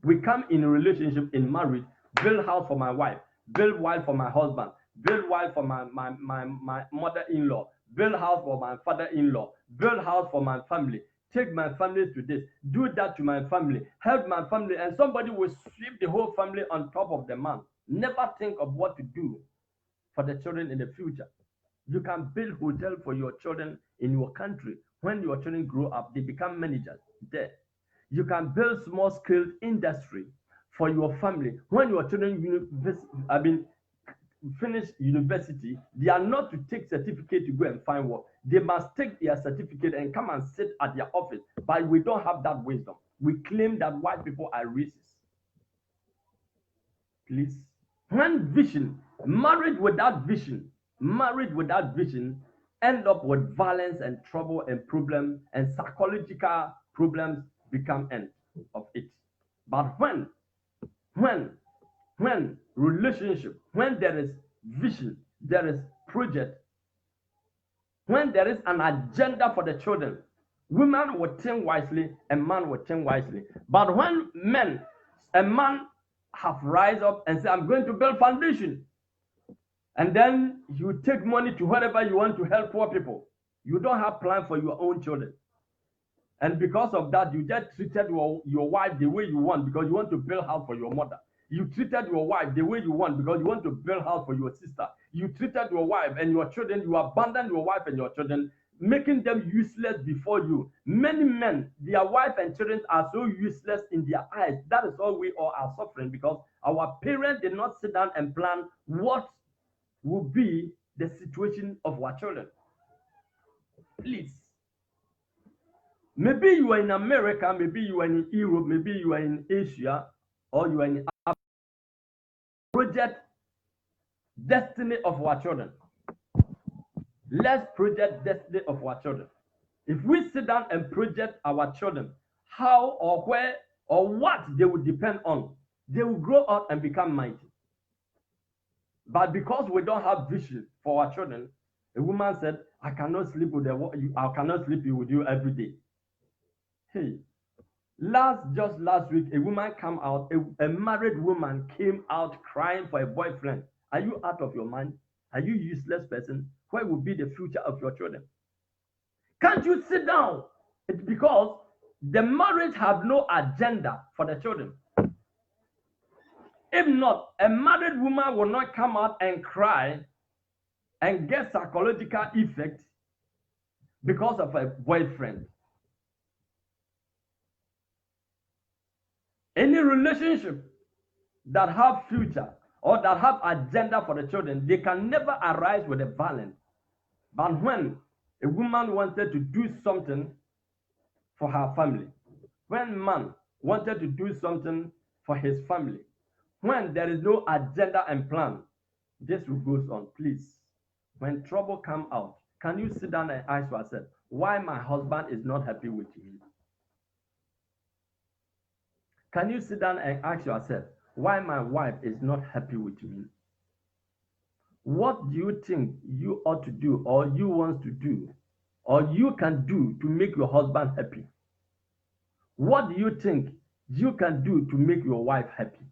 We come in a relationship, in marriage, build house for my wife, build wife for my husband, build wife for my mother-in-law, build house for my father-in-law, build house for my family, take my family to this, do that to my family, help my family, and somebody will sweep the whole family on top of the man. Never think of what to do for the children in the future. You can build hotel for your children in your country. When your children grow up, they become managers there. You can build small scale industry for your family. When your children finish university, they are not to take certificate to go and find work. They must take their certificate and come and sit at their office. But we don't have that wisdom. We claim that white people are racist. Please. When vision, marriage without vision end up with violence and trouble and problem, and psychological problems become end of it. But when relationship, when there is vision, there is project, when there is an agenda for the children, women will think wisely and man will think wisely. But when a man have rise up and say, I'm going to build foundation, and then you take money to wherever you want to help poor people, you don't have plan for your own children. And because of that, you just treated your wife the way you want because you want to build house for your mother. You treated your wife the way you want because you want to build house for your sister. You treated your wife and your children, you abandoned your wife and your children, making them useless before you. Many men, their wife and children are so useless in their eyes. That is all we all are suffering because our parents did not sit down and plan what will be the situation of our children. Please. Maybe you are in America, maybe you are in Europe, maybe you are in Asia, or you are in Africa. Project destiny of our children. Let's project destiny of our children. If we sit down and project our children, how or where or what they will depend on, they will grow up and become mighty. But because we don't have vision for our children, a woman said, I cannot sleep with you every day. Hey, just last week, a woman came out, a married woman came out crying for a boyfriend. Are you out of your mind? Are you a useless person? Where will be the future of your children? Can't you sit down? It's because the marriage have no agenda for the children. If not, a married woman will not come out and cry and get psychological effect because of a boyfriend. Any relationship that have future or that have agenda for the children, they can never arise with a violence. But when a woman wanted to do something for her family, when a man wanted to do something for his family, when there is no agenda and plan, This goes on. Please, when trouble come out, can you sit down and ask yourself, why my husband is not happy with me? Can you sit down and ask yourself, why my wife is not happy with me? What do you think you ought to do, or you want to do, or you can do to make your husband happy? What do you think you can do to make your wife happy?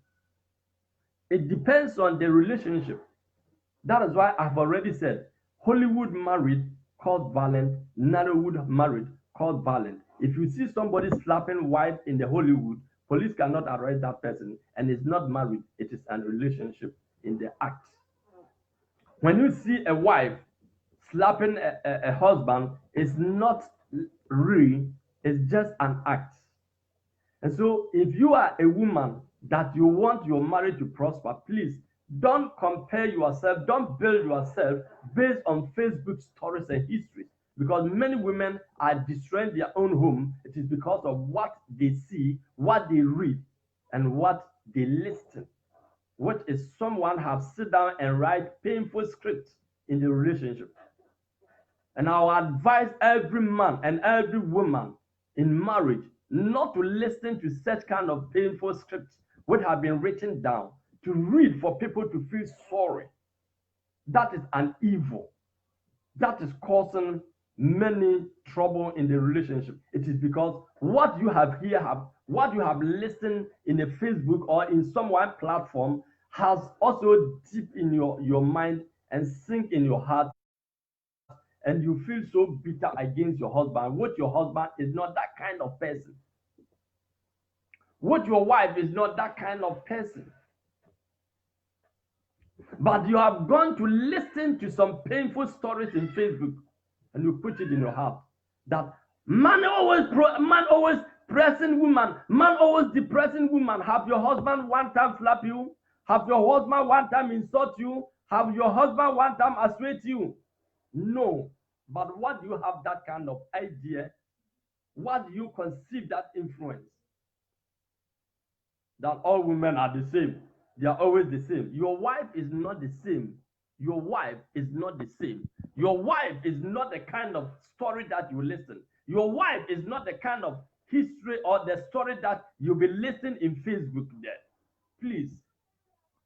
It depends on the relationship. That is why I've already said Hollywood married called violent, Nollywood married called violent. If you see somebody slapping wife in the Hollywood, police cannot arrest that person and is not married. It is a relationship in the act. When you see a wife slapping a husband, it's not real, it's just an act. And so, if you are a woman that you want your marriage to prosper, please don't compare yourself, don't build yourself based on Facebook stories and histories. Because many women are destroying their own home. It is because of what they see, what they read, and what they listen, which is someone have sit down and write painful scripts in the relationship. And I will advise every man and every woman in marriage not to listen to such kind of painful scripts which have been written down to read for people to feel sorry. That is an evil. That is causing many trouble in the relationship. It is because what you have here, what you have listened in a Facebook or in some one platform has also deep in your mind and sink in your heart, and you feel so bitter against your husband, which your husband is not that kind of person. Which your wife is not that kind of person. But you have gone to listen to some painful stories in Facebook and you put it in your heart that man always pressing woman, man always depressing woman. Have your husband one time slap you? Have your husband one time insult you? Have your husband one time assault you? No. But what do you have that kind of idea? What do you conceive that influence? That all women are the same. They are always the same. Your wife is not the same. Your wife is not the same. Your wife is not the kind of story that you listen. Your wife is not the kind of history or the story that you'll be listening in Facebook there. Please.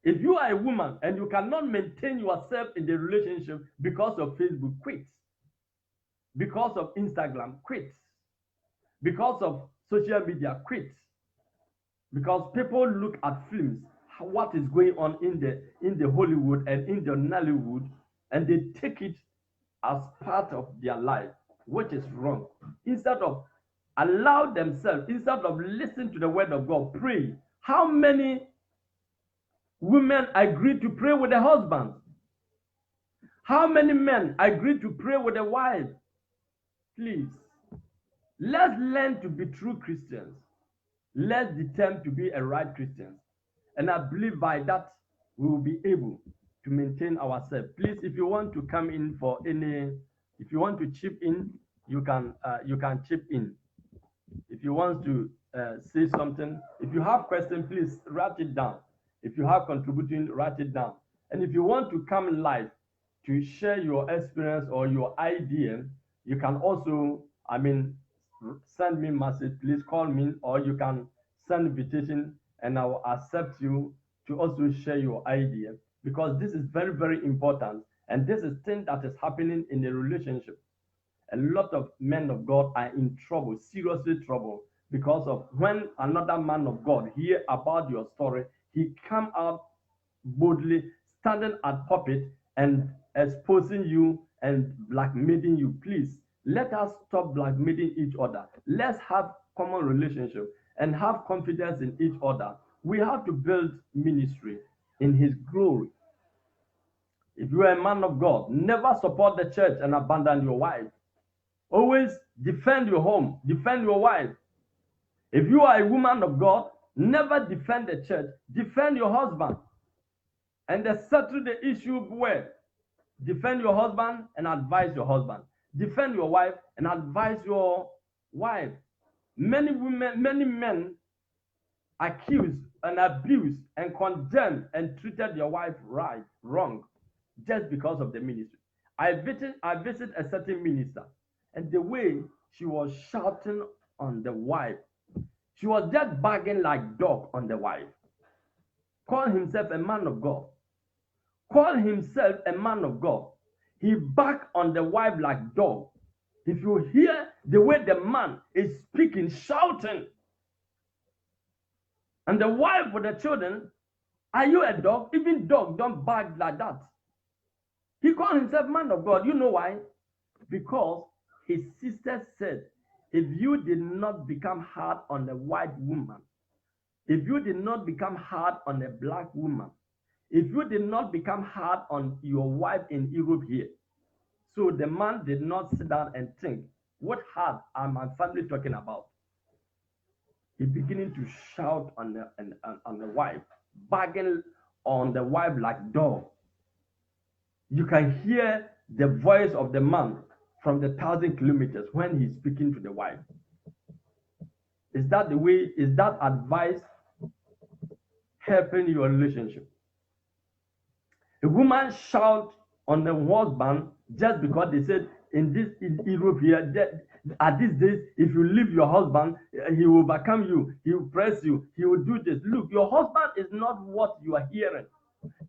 If you are a woman and you cannot maintain yourself in the relationship because of Facebook, quit. Because of Instagram, quit. Because of social media, quit. Because people look at films, what is going on in the Hollywood and in the Nollywood, and they take it as part of their life, which is wrong. Instead of allow themselves, instead of listen to the word of God, pray. How many women agree to pray with their husbands? How many men agree to pray with their wives? Please, let's learn to be true Christians. Let's determine to be a right Christian. And I believe by that we will be able to maintain ourselves. Please, if you want to come in for any, if you want to chip in, you can chip in. If you want to say something, if you have question, please write it down. If you have contributing, write it down. And if you want to come live to share your experience or your idea, you can also, send me message. Please call me, or you can send invitation, and I will accept you to also share your idea, because this is very, very important, and this is thing that is happening in a relationship. A lot of men of God are in trouble, seriously trouble, because of when another man of God hear about your story, he come out boldly, standing at pulpit and exposing you and blackmailing you. Please, let us stop blackmailing each other. Let's have common relationship and have confidence in each other. We have to build ministry in his glory. If you are a man of God, never support the church and abandon your wife. Always defend your home, defend your wife. If you are a woman of God, never defend the church, defend your husband. And they settle the issue well. Defend your husband and advise your husband. Defend your wife and advise your wife. Many women, many men accuse and abuse and condemn and treated their wife wrong. just because of the ministry. I visit a certain minister, and the way she was shouting on the wife, she was just barking like dog on the wife. Call himself a man of God. Call himself a man of God. He barked on the wife like dog. If you hear the way the man is speaking, shouting, and the wife with the children, are you a dog? Even dog don't bark like that. He called himself man of God. You know why? Because his sister said, if you did not become hard on a white woman, if you did not become hard on a black woman, if you did not become hard on your wife in Europe here, so the man did not sit down and think, what hard are my family talking about? He beginning to shout on the wife, bargaining on the wife like dog. You can hear the voice of the man from the 1,000 kilometers when he's speaking to the wife. Is that the way? Is that advice helping your relationship? A woman shout on the husband just because they said in Europe here at these days, if you leave your husband, he will overcome you, he will press you, he will do this. Look, your husband is not what you are hearing.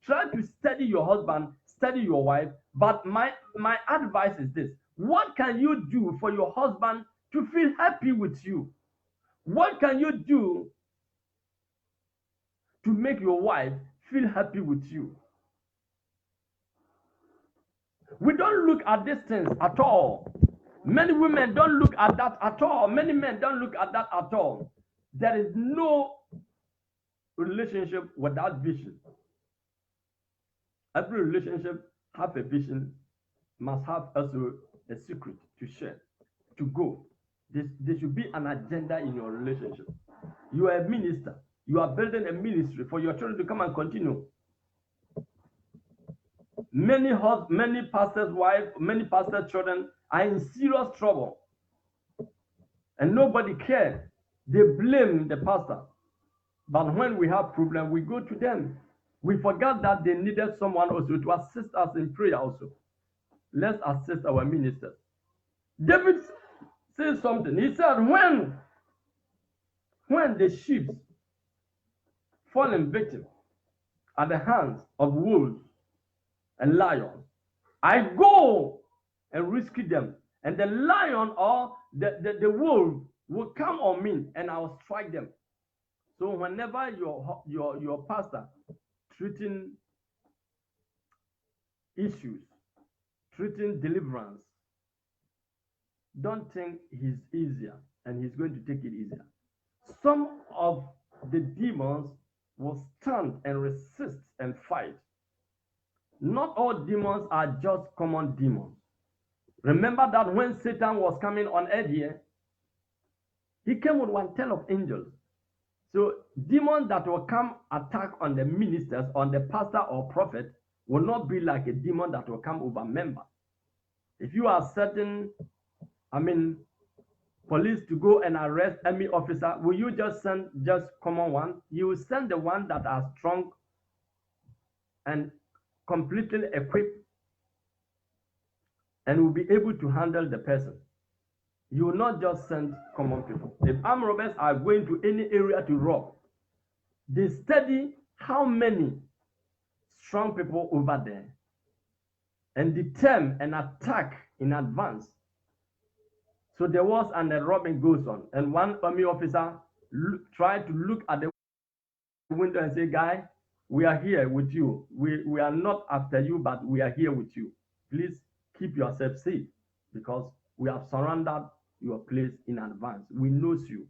Try to study your husband, study your wife. But my advice is this: what can you do for your husband to feel happy with you? What can you do to make your wife feel happy with you? We don't look at these things at all. Many women don't look at that at all. Many men don't look at that at all. There is no relationship without vision. Every relationship have a vision, must have also a secret to share, to go. There should be an agenda in your relationship. You are a minister. You are building a ministry for your children to come and continue. Many pastors' wives, many pastors' children are in serious trouble, and nobody cares. They blame the pastor, but when we have problem, we go to them. We forgot that they needed someone also to assist us in prayer. Also, let's assist our ministers. David says something. He said, when the sheep fallen victim at the hands of wolves and lions, I go and rescue them. And the lion or the wolf will come on me and I will strike them. So whenever your pastor treating issues, treating deliverance, don't think he's easier and he's going to take it easier. Some of the demons will stand and resist and fight. Not all demons are just common demons. Remember that when Satan was coming on earth here, he came with one tail of angels. So demons that will come attack on the ministers, on the pastor or prophet, will not be like a demon that will come over member. If you are certain, police to go and arrest any officer, will you just send just common one? You will send the one that are strong and completely equipped and will be able to handle the person. You will not just send common people. If armed robbers are going to any area to rob, they study how many strong people over there and determine an attack in advance. So there was, and the robbing goes on, and one army officer tried to look at the window and say, guy, we are here with you. We are not after you, but we are here with you. Please keep yourself safe because we have surrounded your place in advance. We knows you.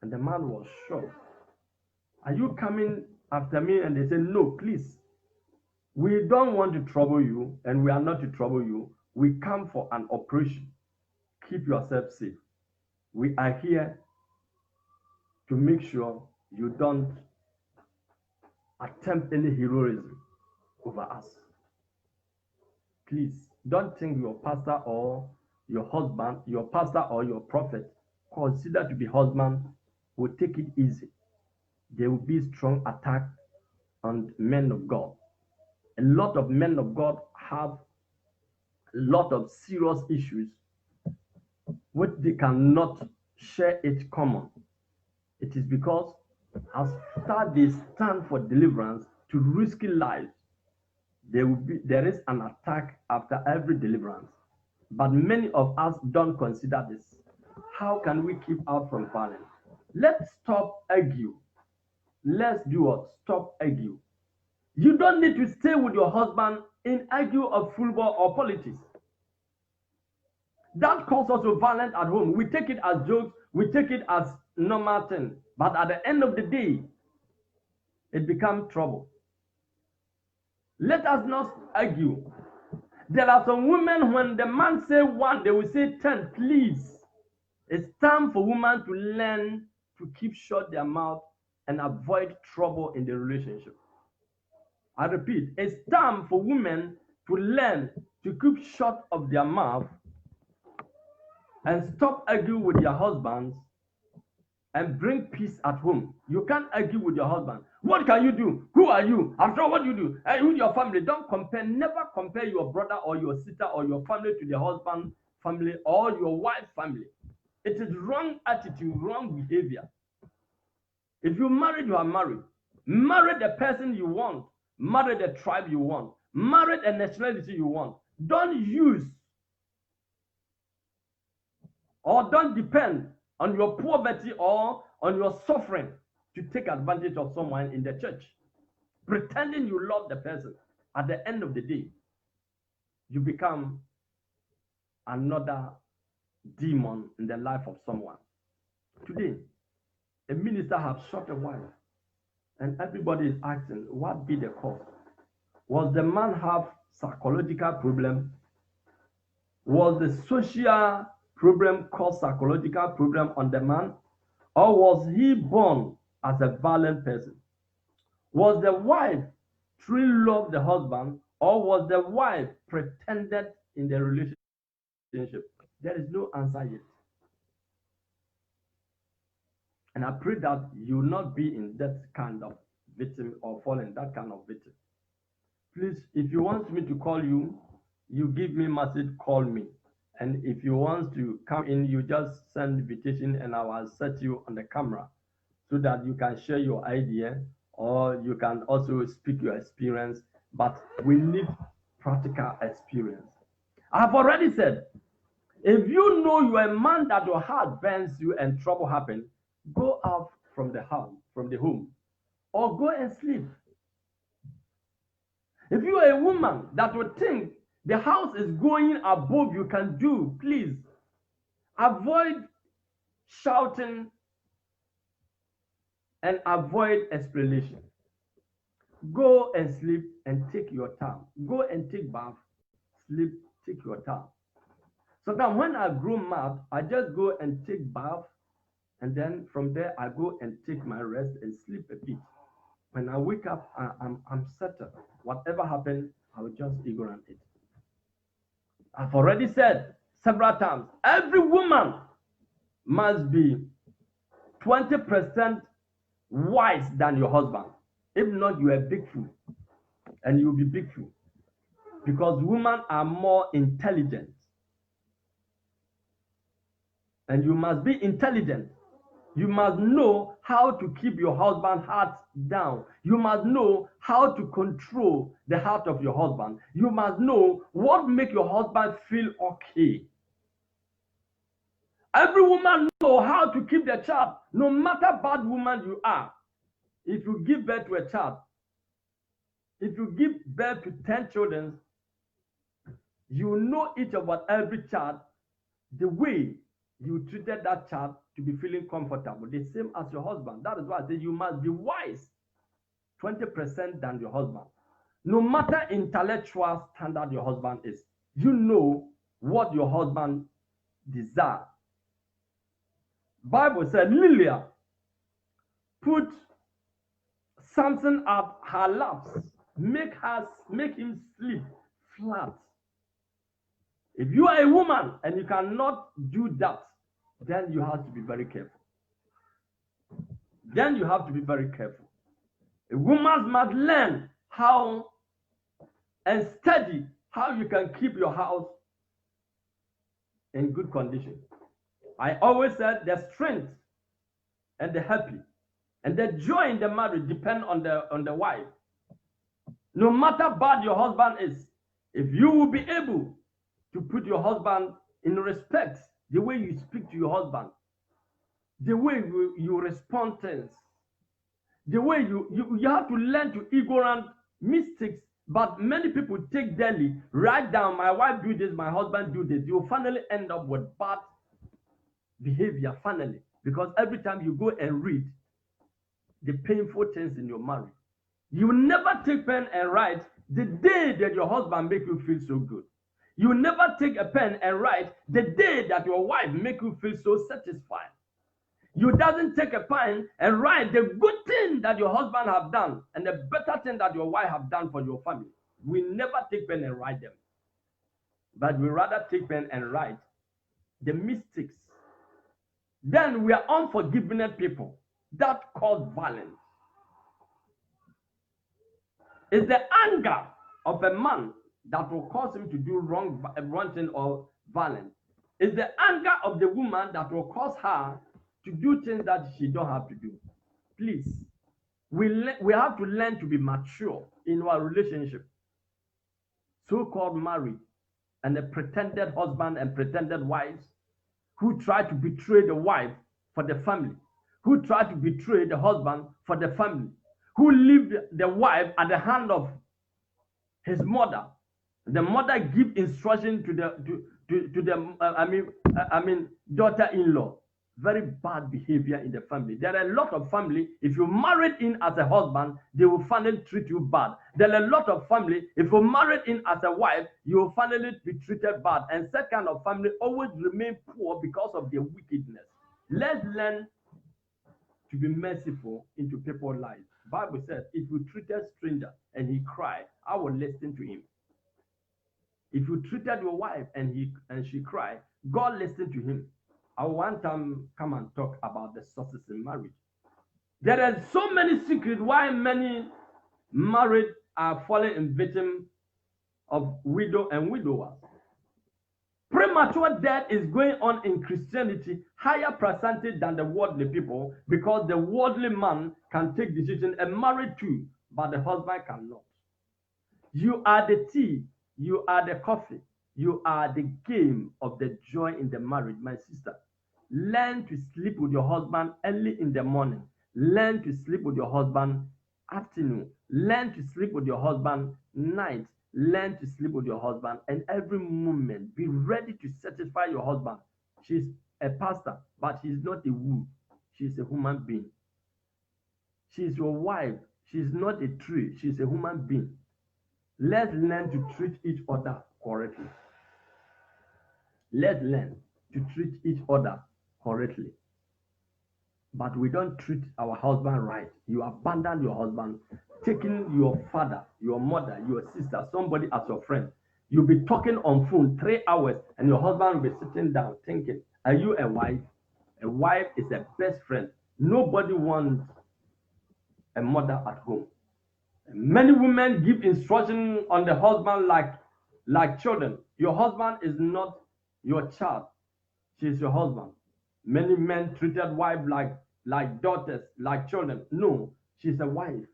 And the man was shocked. Are you coming after me? And they said, no, please. We don't want to trouble you, and we are not to trouble you. We come for an operation. Keep yourself safe. We are here to make sure you don't attempt any heroism over us. Please, don't think your pastor or your husband, your pastor or your prophet, consider to be husband, will take it easy. There will be strong attack and men of God. A lot of men of God have a lot of serious issues which they cannot share it common. It is because after they stand for deliverance to risky lives, there is an attack after every deliverance. But many of us don't consider this. How can we keep out from violence? Let's stop argue. Let's do what? Stop argue. You don't need to stay with your husband in argue of football or politics. That causes us to violence at home. We take it as jokes. We take it as normal thing. But at the end of the day, it becomes trouble. Let us not argue. There are some women, when the man say one, they will say 10. Please. It's time for women to learn to keep shut their mouth and avoid trouble in the relationship. I repeat, it's time for women to learn to keep shut of their mouth and stop arguing with their husbands and bring peace at home. You can't argue with your husband. What can you do? Who are you? After all, what do you do? Hey, who's your family? Don't compare, never compare your brother or your sister or your family to their husband family or your wife's family. It is wrong attitude, wrong behavior. If you married, you are married. Marry the person you want. Marry the tribe you want. Marry the nationality you want. Don't use or don't depend on your poverty or on your suffering to take advantage of someone in the church. Pretending you love the person. At the end of the day, you become another demon in the life of someone. Today, a minister has shot a wife, and everybody is asking, what be the cause? Was the man have psychological problem? Was the social problem cause psychological problem on the man? Or was he born as a violent person? Was the wife truly love the husband, or was the wife pretended in the relationship? There is no answer yet. And I pray that you will not be in that kind of victim or fall in that kind of victim. Please, if you want me to call you, you give me message, call me. And if you want to come in, you just send invitation and I will set you on the camera so that you can share your idea or you can also speak your experience. But we need practical experience. I've already said, if you know you are a man that your heart burns you and trouble happen, go out from the house, from the home, or go and sleep. If you are a woman that would think the house is going above you can do, please avoid shouting and avoid explanation. Go and sleep and take your time. Go and take bath, sleep, take your time. Sometimes when I grow mad, I just go and take bath, and then from there I go and take my rest and sleep a bit. When I wake up, I'm settled. Whatever happens, I will just ignore it. I've already said several times, every woman must be 20% wise than your husband. If not, you are a big fool. And you'll be big fool. Because women are more intelligent. And you must be intelligent. You must know how to keep your husband's heart down. You must know how to control the heart of your husband. You must know what makes your husband feel okay. Every woman knows how to keep the child. No matter bad woman you are, if you give birth to a child, if you give birth to 10 children, you know each about every child, the way you treated that child to be feeling comfortable, the same as your husband. That is why I say you must be wise 20% than your husband. No matter intellectual standard your husband is, you know what your husband desires. Bible said Lilia put something up her laps, make him sleep flat. If you are a woman and you cannot do that, then you have to be very careful. Then you have to be very careful. A woman must learn how and study how you can keep your house in good condition. I always said the strength and the happy and the joy in the marriage depend on the wife. No matter bad your husband is, if you will be able to put your husband in respect, the way you speak to your husband, the way you respond things, the way you have to learn to ignorant mistakes. But many people take daily, write down, my wife do this, my husband do this. You will finally end up with bad behavior finally, because every time you go and read the painful things in your marriage, you will never take pen and write the day that your husband make you feel so good. You will never take a pen and write the day that your wife make you feel so satisfied. You doesn't take a pen and write the good thing that your husband have done and the better thing that your wife have done for your family. We never take pen and write them, but we rather take pen and write the mistakes. Then we are unforgiving people that cause violence. It's the anger of a man that will cause him to do wrong thing or violence. It's the anger of the woman that will cause her to do things that she don't have to do. Please, we have to learn to be mature in our relationship. So-called marriage and the pretended husband and pretended wives who try to betray the wife for the family, who try to betray the husband for the family, who leave the wife at the hand of his mother. The mother give instruction to the daughter-in-law. Very bad behavior in the family. There are a lot of family, if you married in as a husband, they will finally treat you bad. There are a lot of family, if you married in as a wife, you will finally be treated bad. And that kind of family always remain poor because of their wickedness. Let's learn to be merciful into people's lives. Bible says, if you treat a stranger and he cry, I will listen to him. If you treated your wife and she cried, God listened to him. I want to come and talk about the sources in marriage. There are so many secrets why many married are falling in victim of widow and widowers. Premature death is going on in Christianity higher percentage than the worldly people, because the worldly man can take decision and marry too, but the husband cannot. You are the tea, you are the coffee, you are the game of the joy in the marriage, my sister. Learn to sleep with your husband early in the morning. Learn to sleep with your husband afternoon. Learn to sleep with your husband night. Learn to sleep with your husband, and every moment be ready to satisfy your husband. She's a pastor, but she's not a wood. She's a human being. She's your wife. She's not a tree. She's a human being. Let's learn to treat each other correctly. Let's learn to treat each other correctly. But we don't treat our husband right. You abandon your husband, taking your father, your mother, your sister, somebody as your friend. You'll be talking on phone 3 hours and your husband will be sitting down thinking, are you a wife? A wife is a best friend. Nobody wants a mother at home. Many women give instruction on the husband like children. Your husband is not your child. She is your husband. Many men treated wife like daughters, like children. No, she's a wife.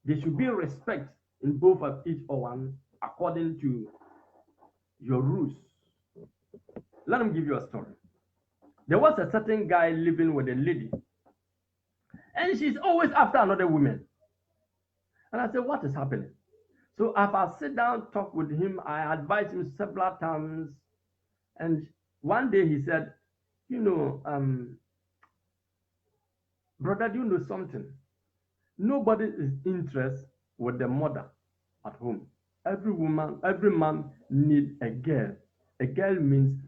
There should be respect in both of each one according to your rules. Let me give you a story. There was a certain guy living with a lady, and she's always after another woman. And I said, what is happening? So if I sit down, talk with him, I advised him several times. And one day he said, brother, do you know something? Nobody is interested with the mother at home. Every man needs a girl. A girl means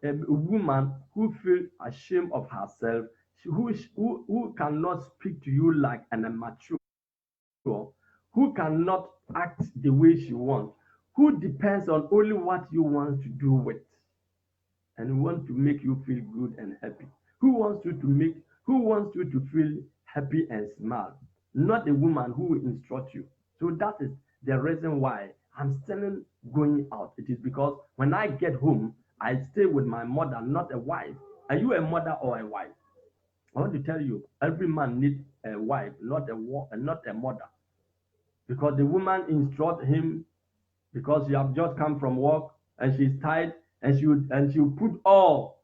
a woman who feels ashamed of herself, who cannot speak to you like an immature, who cannot act the way she wants, who depends on only what you want to do with, and want to make you feel good and happy. Who wants you to feel happy and smile. not a woman who will instruct you. So that is the reason why I'm still going out. It is because when I get home, I stay with my mother, not a wife. Are you a mother or a wife? I want to tell you, every man needs a wife, not a mother. Because the woman instruct him because you have just come from work and she's tired and she will put all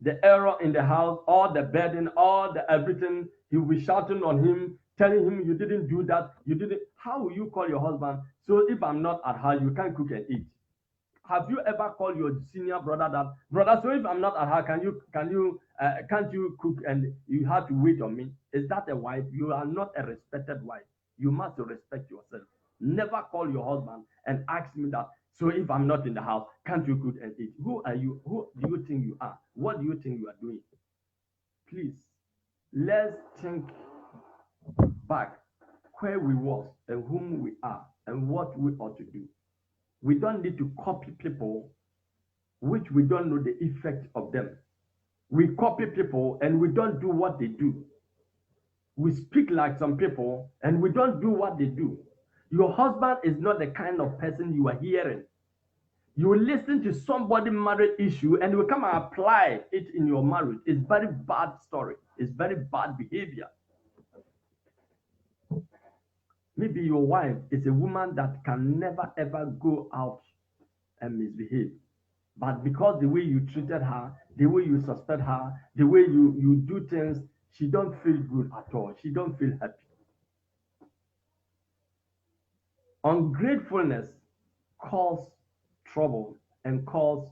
the error in the house, all the burden, all the everything. He will be shouting on him, telling him you didn't do that, you didn't. How will you call your husband? So if I'm not at her, you can't cook and eat. Have you ever called your senior brother that brother? So if I'm not at her, can't you cook and you have to wait on me? Is that a wife? You are not a respected wife. You must respect yourself. Never call your husband and ask me that. So if I'm not in the house, can't you cook and eat? Who are you? Who do you think you are? What do you think you are doing? Please, let's think back where we was and whom we are and what we ought to do. We don't need to copy people which we don't know the effect of them. We copy people and we don't do what they do. We speak like some people and we don't do what they do. Your husband is not the kind of person you are hearing. You will listen to somebody marriage issue and you will come and apply it in your marriage. It's very bad story. It's very bad behavior. Maybe your wife is a woman that can never ever go out and misbehave. But because the way you treated her, the way you suspect her, the way you do things, she don't feel good at all. She don't feel happy. Ungratefulness cause trouble and cause,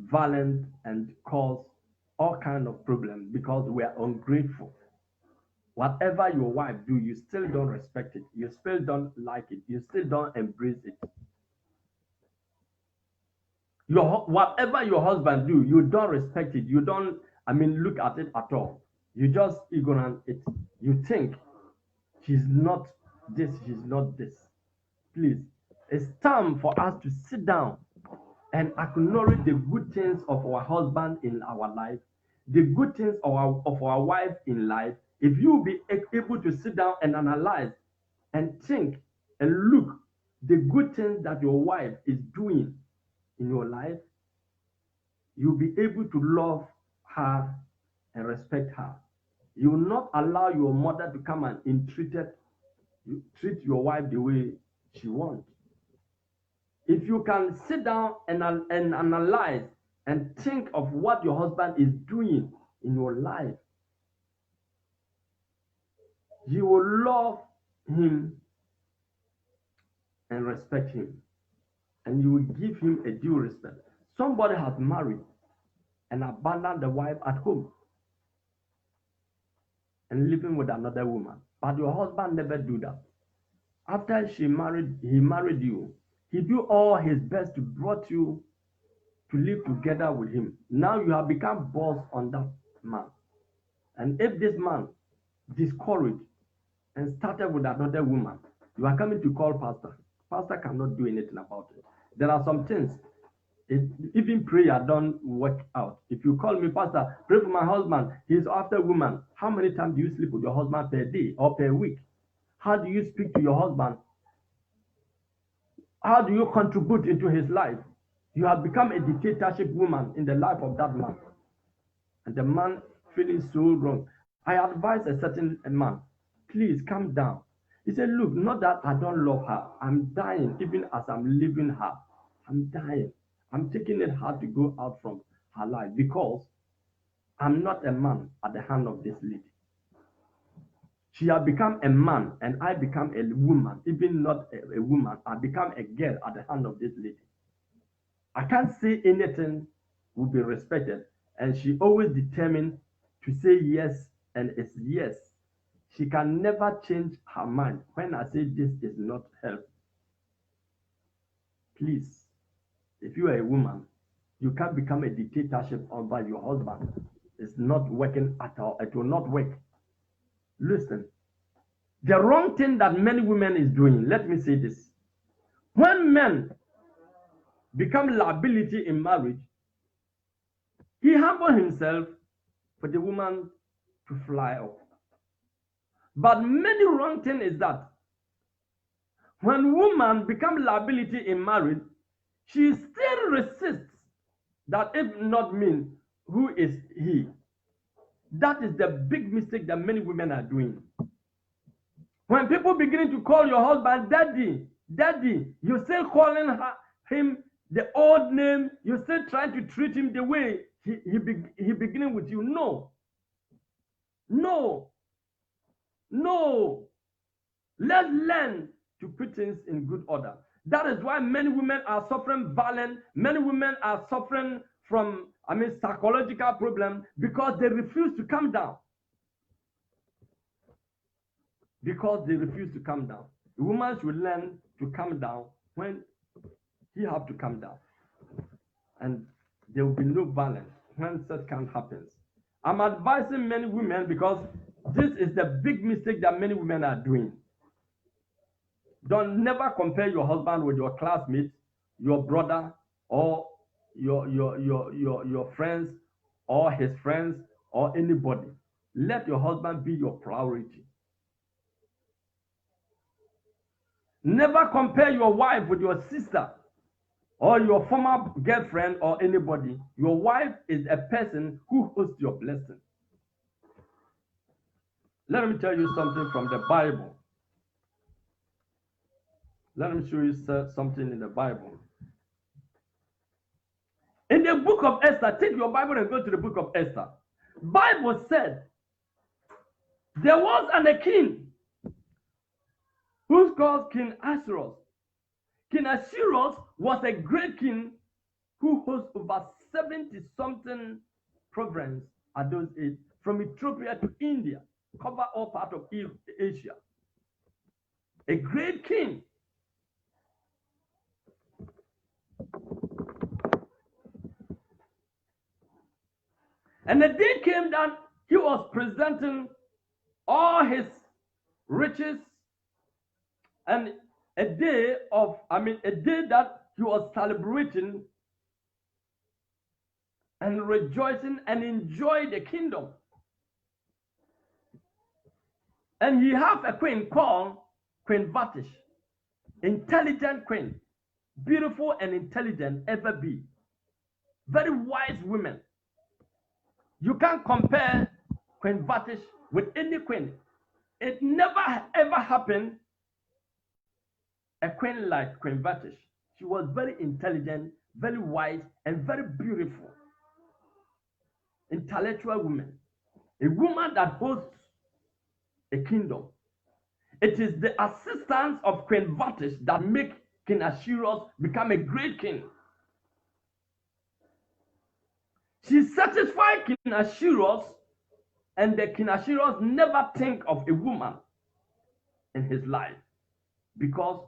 violence and cause all kind of problems because we are ungrateful. Whatever your wife do, you still don't respect it. You still don't like it. You still don't embrace it. Whatever your husband do, you don't respect it. You don't, look at it at all. You just ignorant it. You think she's not this, she's not this. Please, it's time for us to sit down and acknowledge the good things of our husband in our life, the good things of our wife in life. If you be able to sit down and analyze and think and look the good things that your wife is doing in your life, you'll be able to love her and respect her. You will not allow your mother to come and treat your wife the way she wants. If you can sit down and analyze and think of what your husband is doing in your life, you will love him and respect him, and you will give him a due respect. Somebody has married and abandoned the wife at home and living with another woman, but your husband never do that. After he married you, he do all his best to brought you to live together with him. Now you have become boss on that man. And if this man discouraged and started with another woman, you are coming to call pastor. Pastor cannot do anything about it. There are some things, even prayer don't work out. If you call me, pastor, pray for my husband, he's after woman. How many times do you sleep with your husband per day or per week? How do you speak to your husband? How do you contribute into his life? You have become a dictatorship woman in the life of that man. And the man feeling so wrong. I advise a certain man, please calm down. He said, look, not that I don't love her. I'm dying even as I'm leaving her. I'm dying. I'm taking it hard to go out from her life because I'm not a man at the hand of this lady. She has become a man and I become a woman, even not a woman. I become a girl at the hand of this lady. I can't say anything will be respected. And she always determined to say yes and it's yes. She can never change her mind when I say this is not help. Please, if you are a woman, you can't become a dictatorship over your husband. It's not working at all. It will not work. Listen, the wrong thing that many women is doing, let me say this. When men become liability in marriage, he humble himself for the woman to fly off. But many wrong thing is that when woman become liability in marriage, she still resists that if not me, who is he? That is the big mistake that many women are doing. When people begin to call your husband daddy, daddy, you're still calling him the old name, you're still trying to treat him the way he beginning with you. No. No. No. Let's learn to put things in good order. That is why many women are suffering violence. Many women are suffering from, psychological problems because they refuse to calm down. Because they refuse to calm down. The woman should learn to calm down when he have to calm down. And there will be no violence when such kind happens. I'm advising many women because this is the big mistake that many women are doing. Don't never compare your husband with your classmates, your brother, or your friends, or his friends, or anybody. Let your husband be your priority. Never compare your wife with your sister or your former girlfriend or anybody. Your wife is a person who hosts your blessing. Let me tell you something from the Bible. Let me show you something in the Bible. In the book of Esther, take your Bible and go to the book of Esther. Bible said there was a king who's called King Ahasuerus. King Ahasuerus was a great king who hosts over 70-something provinces at those age, from Ethiopia to India, cover all part of Asia. A great king. And the day came that he was presenting all his riches, and a day that he was celebrating and rejoicing and enjoy the kingdom. And he have a queen called Queen Valences, intelligent queen, beautiful and intelligent ever be, very wise women. You can't compare Queen Valences with any queen. It never ever happened a queen like Queen Valences. She was very intelligent, very wise, and very beautiful. Intellectual woman. A woman that hosts a kingdom. It is the assistance of Queen Valences that make King Ahasuerus become a great king. She satisfied King Ahasuerus, and the King Ahasuerus never think of a woman in his life because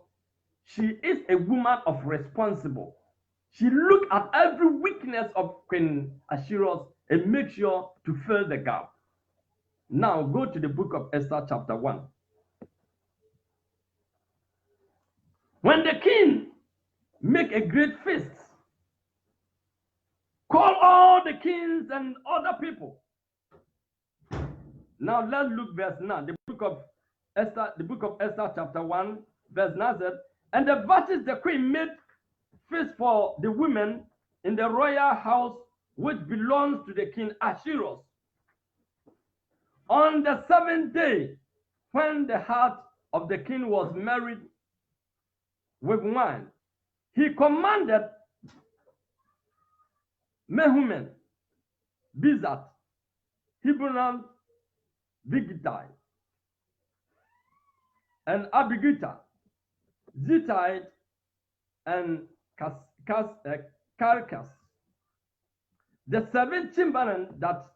she is a woman of responsible. She look at every weakness of Queen Ahasuerus and make sure to fill the gap. Now go to the book of Esther chapter 1. When the king make a great feast, call all the kings and other people. Now let's look verse 9. The book of Esther chapter 1, verse 9 said, and the Valences the queen made feast for the women in the royal house which belongs to the king Ahasuerus. On the 7th day, when the heart of the king was merry with wine, he commanded Mehuman, Bizat, Hebron, Bigtai, and Abigita, Zitite, and Carcass, the 7 chamberlains that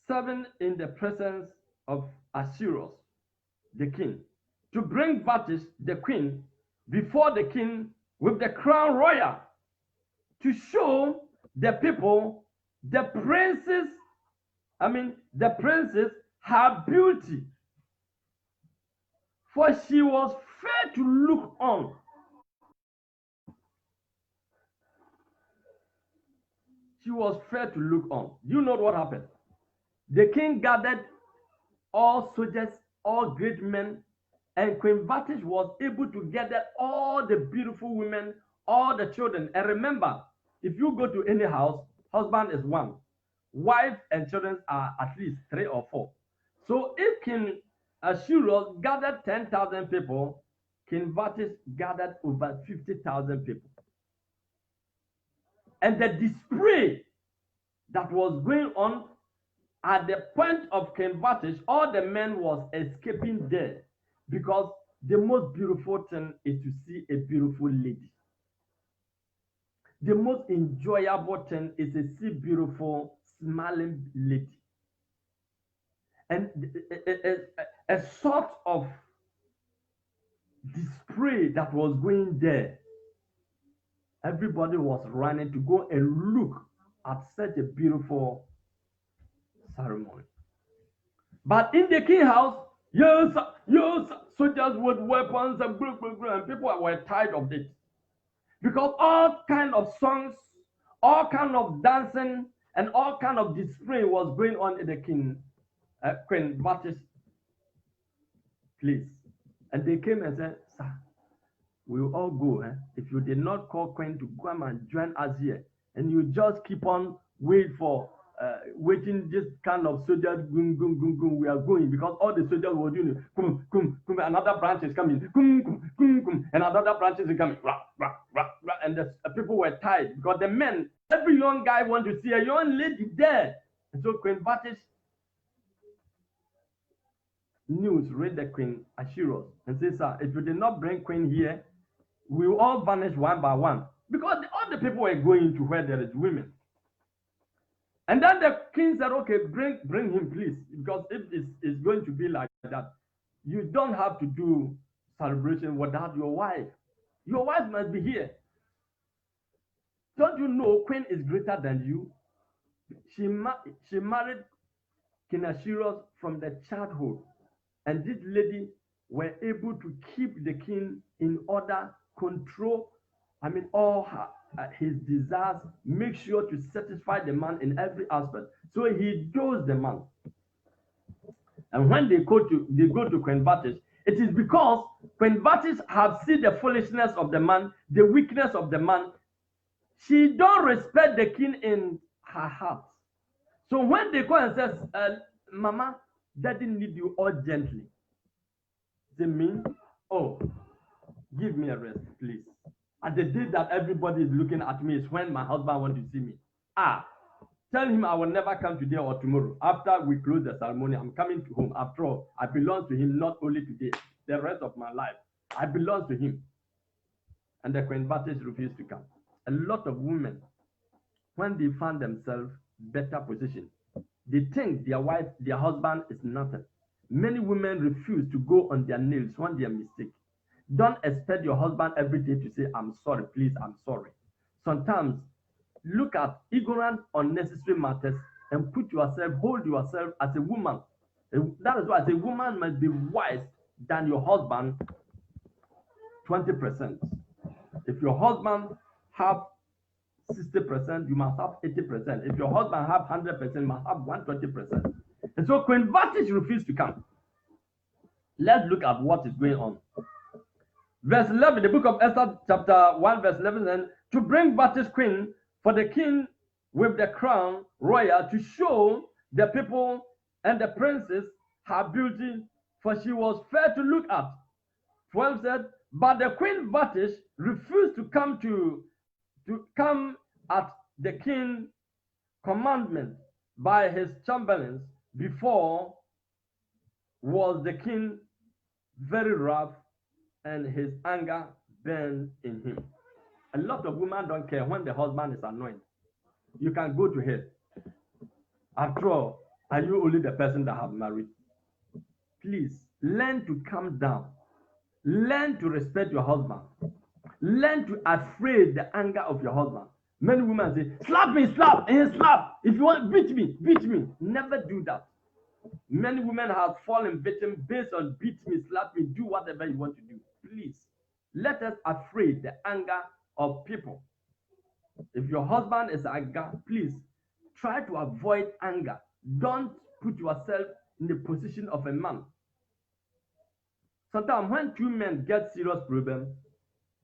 served in the presence of Ahasuerus, the king, to bring Valences, the queen, before the king with the crown royal, to show the people the princess her beauty, for she was fair to look on. She was fair to look on. You know what happened? The king gathered all soldiers, all great men, and Queen Valences was able to gather all the beautiful women, all the children. And remember, if you go to any house, husband is one, wife and children are at least three or four. So if King Ashurus gathered 10,000 people, King Valences gathered over 50,000 people. And the display that was going on at the point of King Valences, all the men was escaping there because the most beautiful thing is to see a beautiful lady. The most enjoyable thing is to see beautiful, smiling lady. And a sort of display that was going there. Everybody was running to go and look at such a beautiful ceremony. But in the king house, yes, soldiers with weapons and people were tired of it. Because all kind of songs, all kind of dancing, and all kind of display was going on in the Queen Valences place. And they came and said, sir, we will all go. If you did not call Queen to come and join us here, and you just keep on waiting this kind of soldiers, we are going, because all the soldiers were doing another branch is coming, and another branch is coming, and the people were tired because the men, every young guy want to see a young lady there. And so Queen Valences news read the Queen Ashurus and says, sir, if you did not bring Queen here, we will all vanish one by one, because all the people were going to where there is women. And then the king said, okay, bring him, please, because if it's going to be like that, you don't have to do celebration without your wife. Your wife must be here. Don't you know Queen is greater than you? She married King Ashurus from the childhood, and this lady were able to keep the king in order, control, all his desires, make sure to satisfy the man in every aspect. So he does the man. And when they go to Queen Valences, it is because Queen Valences have seen the foolishness of the man, the weakness of the man. She don't respect the king in her heart. So when they go and says, Mama, daddy need you urgently. They mean, oh, give me a rest, please. And the day that everybody is looking at me is when my husband wants to see me. Tell him I will never come today or tomorrow. After we close the ceremony, I'm coming to home. After all, I belong to him not only today, the rest of my life. I belong to him. And the Queen Valences refused to come. A lot of women, when they find themselves better position, they think their husband is nothing. Many women refuse to go on their nails when they are mistaken. Don't expect your husband every day to say, I'm sorry, please, I'm sorry. Sometimes look at ignorant, unnecessary matters and hold yourself as a woman. That is why I say woman must be wise than your husband 20%. If your husband have 60%, you must have 80%. If your husband have 100%, you must have 120%. And so Queen Valences refused to come. Let's look at what is going on. Verse 11, the book of Esther, chapter 1, verse 11, and to bring Valences queen for the king with the crown royal, to show the people and the princess her beauty, for she was fair to look at. 12 said, but the queen Valences refused to come at the king's commandment by his chamberlains. Before was the king very rough, and his anger burned in him. A lot of women don't care when the husband is annoyed. You can go to hell. After all, are you only the person that have married? Please, learn to calm down. Learn to respect your husband. Learn to afraid the anger of your husband. Many women say, slap me, slap, and slap. If you want, beat me, beat me. Never do that. Many women have fallen victim based on beat me, slap me, do whatever you want to do. Please, let us afraid the anger of people. If your husband is angry, please try to avoid anger. Don't put yourself in the position of a man. Sometimes when two men get serious problem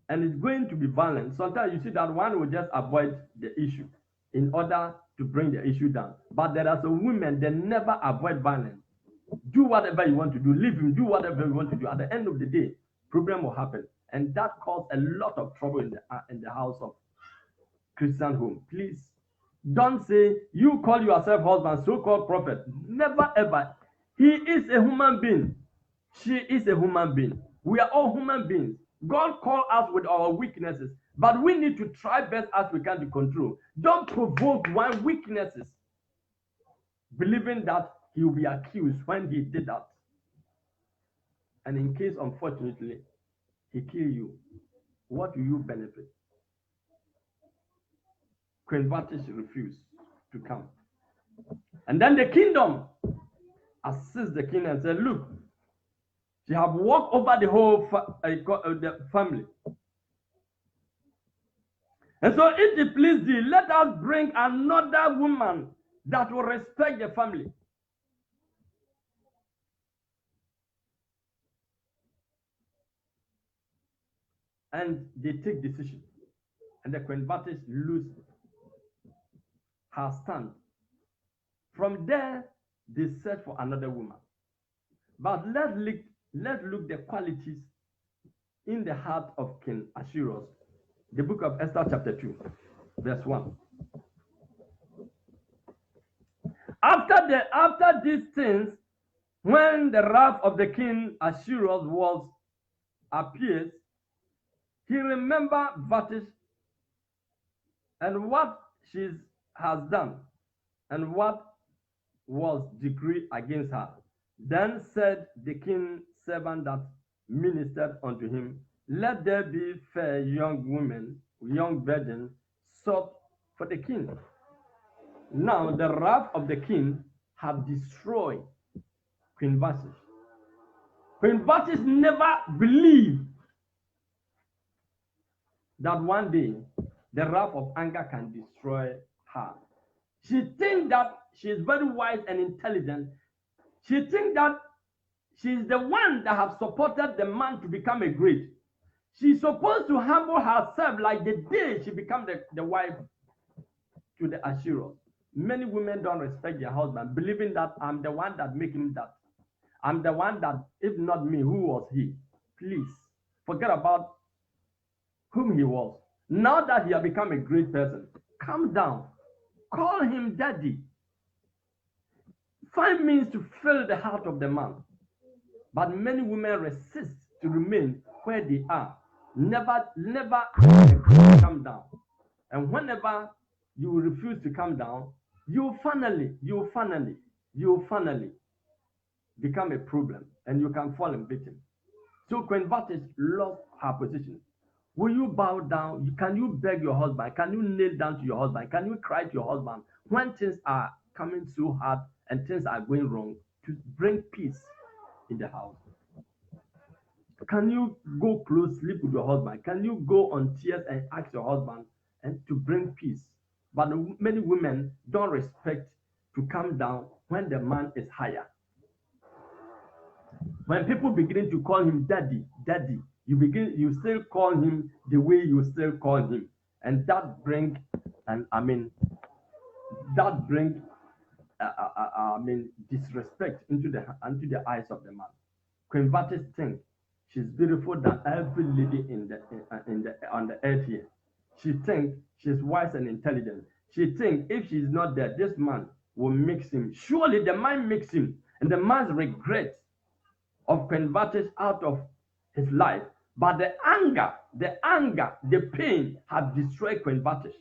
and it's going to be violent, sometimes you see that one will just avoid the issue in order to bring the issue down. But there are some women that never avoid violence. Do whatever you want to do, leave him, do whatever you want to do. At the end of the day, problem will happen. And that caused a lot of trouble in the house of Christian home. Please don't say you call yourself husband, so-called prophet. Never ever. He is a human being. She is a human being. We are all human beings. God called us with our weaknesses, but we need to try best as we can to control. Don't provoke one weaknesses, believing that he will be accused when he did that. And in case, unfortunately, he kill you, what do you benefit? Queen Valences refused to come. And then the kingdom assists the king and said, look, she have walked over the whole the family. And so if it please thee, let us bring another woman that will respect the family. And they take decision. And the Queen Valences lose her stand. From there, they search for another woman. But let's look the qualities in the heart of King Ahasuerus. The book of Esther chapter 2, verse 1. After these things, when the wrath of the king Ahasuerus was appeared, he remembered Valences and what she has done, and what was decreed against her. Then said the king's servant that ministered unto him, let there be fair young women, young virgins, sought for the king. Now the wrath of the king had destroyed Queen Valences. Queen Valences never believed that one day the wrath of anger can destroy her. She thinks that she is very wise and intelligent. She thinks that she is the one that has supported the man to become a great. She's supposed to humble herself like the day she became the wife to the Ahasuerus. Many women don't respect their husband, believing that I'm the one that make him that. I'm the one that, if not me, who was he? Please, forget about whom he was. Now that he has become a great person, calm down. Call him daddy. Find means to fill the heart of the man. But many women resist to remain where they are. Never come down. And whenever you refuse to come down, you finally become a problem, and you can fall in victim. So Queen Valences lost her position. Will you bow down? Can you beg your husband? Can you kneel down to your husband? Can you cry to your husband when things are coming so hard and things are going wrong, to bring peace in the house? Can you go close, sleep with your husband? Can you go on tears and ask your husband and to bring peace? But many women don't respect to come down when the man is higher. When people begin to call him daddy, you still call him the way you still call him, and that bring disrespect into the eyes of the man. Queen Valences thinks she's beautiful than every lady on the earth here. She thinks she's wise and intelligent. She thinks if she's not there, this man will mix him. Surely the man makes him, and the man's regret of Queen Valences out of his life. But the anger, the pain have destroyed Queen Valences.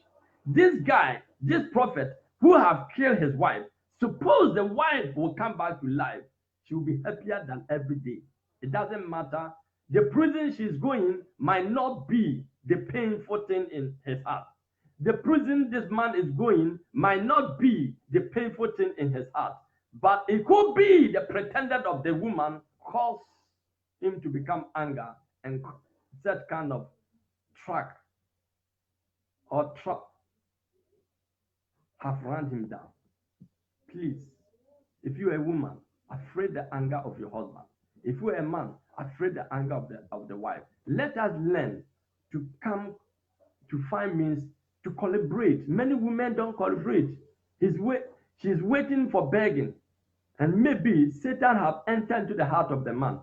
This guy, this prophet who have killed his wife, suppose the wife will come back to life, she will be happier than every day. It doesn't matter. The prison she's going might not be the painful thing in his heart. The prison this man is going might not be the painful thing in his heart. But it could be the pretended of the woman cause him to become anger and that kind of track or trap have run him down. Please, if you're a woman, afraid the anger of your husband. If you're a man, afraid the anger of the wife. Let us learn to come to find means to collaborate. Many women don't collaborate. She's waiting for begging. And maybe Satan have entered into the heart of the man,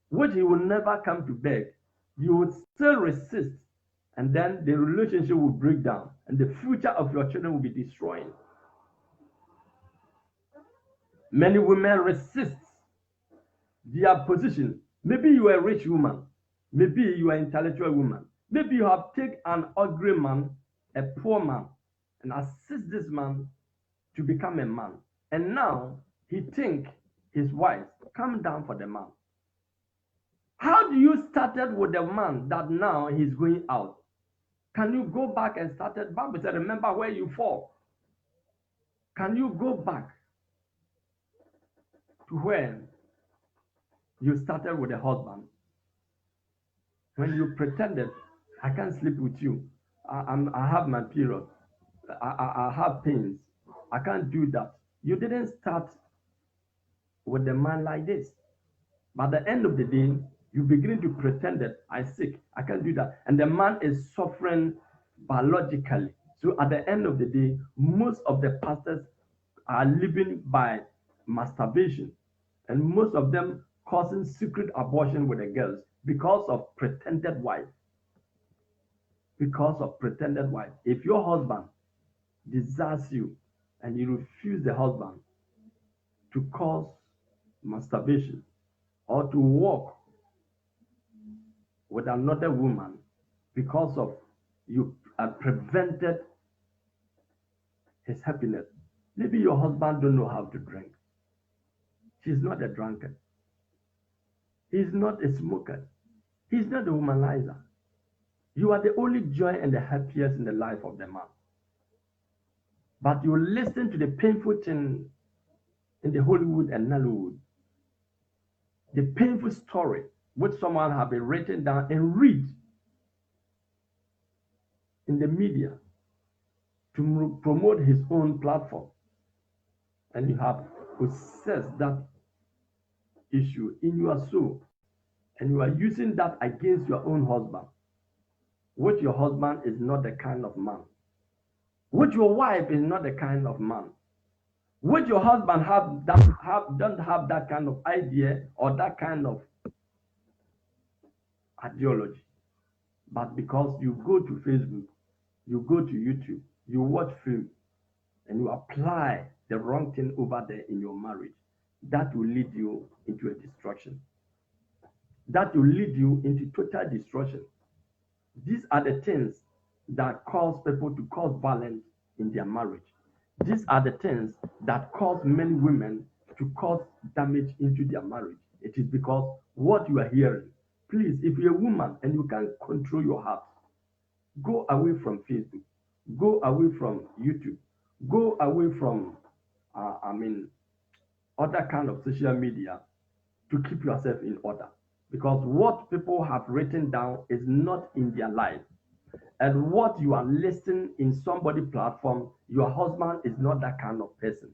which he will never come to beg. You will still resist, and then the relationship will break down, and the future of your children will be destroyed. Many women resist their position. Maybe you are a rich woman. Maybe you are an intellectual woman. Maybe you have taken an ugly man, a poor man, and assist this man to become a man. And now he think his wife come down for the man. How do you started with the man that now he's going out? Can you go back and start it? Bible said, remember where you fall. Can you go back to where you started with a husband? When you pretended, I can't sleep with you. I have my period. I have pains. I can't do that. You didn't start with the man like this. But at the end of the day, you begin to pretend that I'm sick. I can't do that. And the man is suffering biologically. So at the end of the day, most of the pastors are living by masturbation. And most of them causing secret abortion with the girls because of pretended wife. Because of pretended wife. If your husband desires you and you refuse the husband to cause masturbation or to walk with another woman because of you prevented his happiness. Maybe your husband don't know how to drink. She's not a drunkard. He's not a smoker. He's not a womanizer. You are the only joy and the happiest in the life of the man. But you listen to the painful thing in the Hollywood and Nollywood, the painful story which someone have been written down and read in the media to promote his own platform. And you have possessed that issue in your soul, and you are using that against your own husband, which your husband is not the kind of man, which your wife is not the kind of man, which your husband don't have that kind of idea or that kind of ideology. But because you go to Facebook, you go to YouTube, you watch film, and you apply the wrong thing over there in your marriage, that will lead you into a destruction. That will lead you into total destruction. These are the things that cause people to cause violence in their marriage. These are the things that cause many women to cause damage into their marriage. It is because what you are hearing. Please, if you're a woman and you can't control your heart, go away from Facebook, go away from YouTube, go away from, other kind of social media to keep yourself in order. Because what people have written down is not in their life. And what you are listening in somebody's platform, your husband is not that kind of person.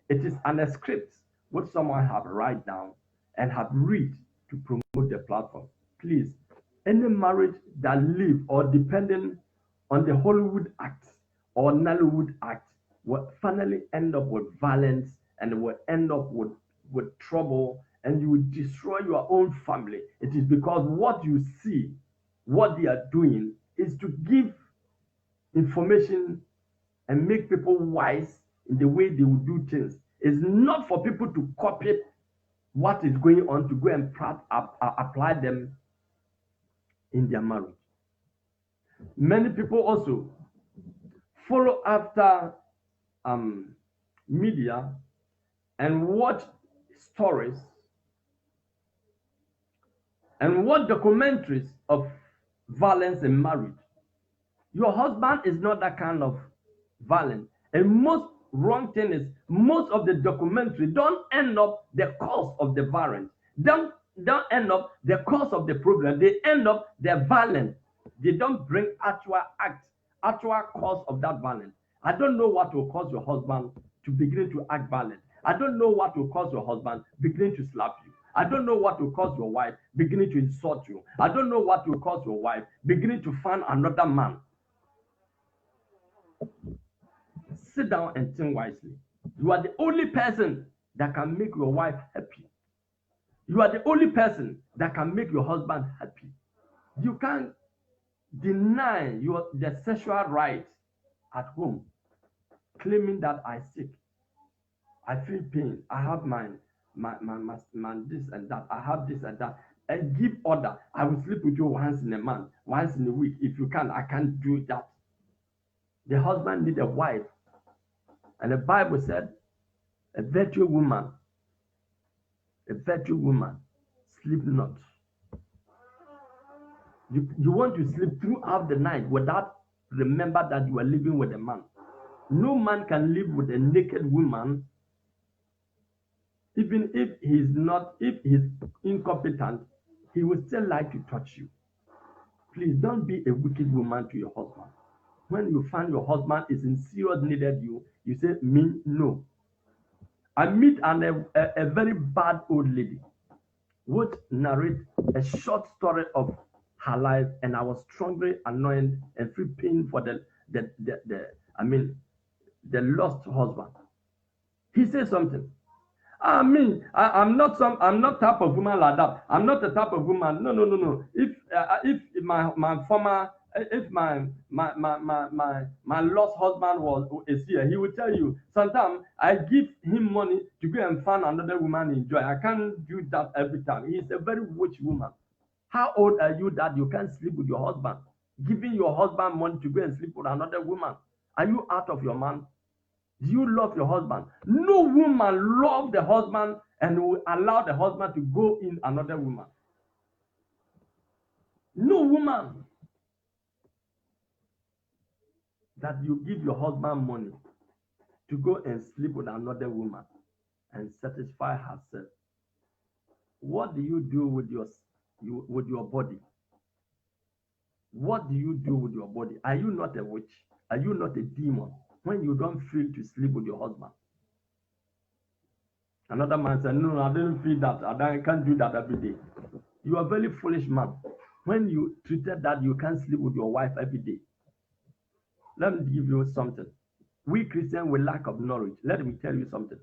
It is an script which someone have write down and have read to promote the platform. Please, any marriage that live or depending on the Hollywood act or Nollywood act will finally end up with violence and will end up with trouble, and you will destroy your own family. It is because what you see, what they are doing is to give information and make people wise in the way they will do things. It's not for people to copy what is going on to go and apply them in their marriage. Many people also follow after media and watch stories and watch documentaries of violence in marriage. Your husband is not that kind of violent. And most wrong thing is most of the documentary don't end up the cause of the violence. Don't end up the cause of the problem. They end up the violence. They don't bring actual act, actual cause of that violence. I don't know what will cause your husband to begin to act violent. I don't know what will cause your husband beginning to slap you. I don't know what will cause your wife beginning to insult you. I don't know what will cause your wife beginning to find another man. Sit down and think wisely. You are the only person that can make your wife happy. You are the only person that can make your husband happy. You can't deny the sexual right at home, claiming that I sick, I feel pain, I have my this and that, I have this and that, and give order. I will sleep with you once in a month, once in a week. If you can, I can't do that. The husband need a wife, and the Bible said, a virtuous woman, sleep not. You want to sleep throughout the night without remember that you are living with a man. No man can live with a naked woman, even if he's incompetent, he will still like to touch you. Please don't be a wicked woman to your husband. When you find your husband is in serious need of you, you say, me, no. I meet a very bad old lady which narrate a short story of her life, and I was strongly annoyed and feel pain for the lost husband. He said something. I'm not type of woman like that. I'm not the type of woman. No. If my former, if my lost husband is here, he will tell you. Sometimes I give him money to go and find another woman enjoy. I can't do that every time. He's a very rich woman. How old are you that you can't sleep with your husband? Giving your husband money to go and sleep with another woman. Are you out of your mind? Do you love your husband? No woman love the husband and will allow the husband to go in another woman. No woman that you give your husband money to go and sleep with another woman and satisfy herself. What do you do with your body? What do you do with your body? Are you not a witch? Are you not a demon when you don't feel to sleep with your husband? Another man said, no, I didn't feel that. I can't do that every day. You are a very foolish man when you treated that you can't sleep with your wife every day. Let me give you something. We Christians with lack of knowledge. Let me tell you something.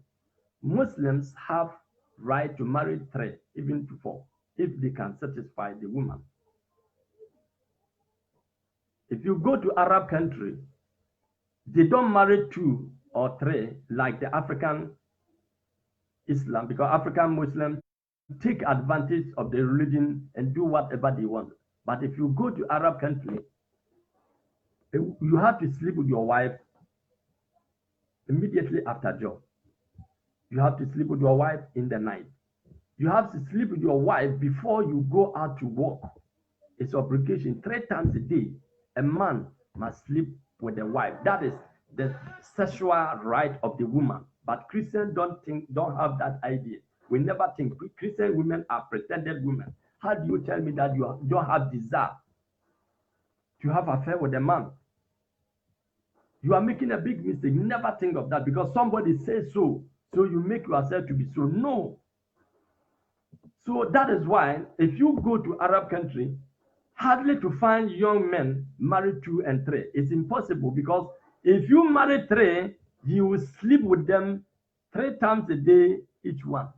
Muslims have right to marry 3, even to 4, if they can satisfy the woman. If you go to Arab country, they don't marry 2 or 3 like the African Islam, because African Muslims take advantage of the religion and do whatever they want. But if you go to Arab country, you have to sleep with your wife immediately after job. You have to sleep with your wife in the night. You have to sleep with your wife before you go out to work. It's obligation. 3 times a day, a man must sleep with a wife. That is the sexual right of the woman. But Christians don't have that idea. We never think Christian women are pretended women. How do you tell me that you don't have desire to have affair with a man? You are making a big mistake. Never think of that because somebody says so. So you make yourself to be so. No. So that is why if you go to Arab country, hardly to find young men married 2 and 3. It's impossible because if you marry 3, you will sleep with them 3 times a day each one.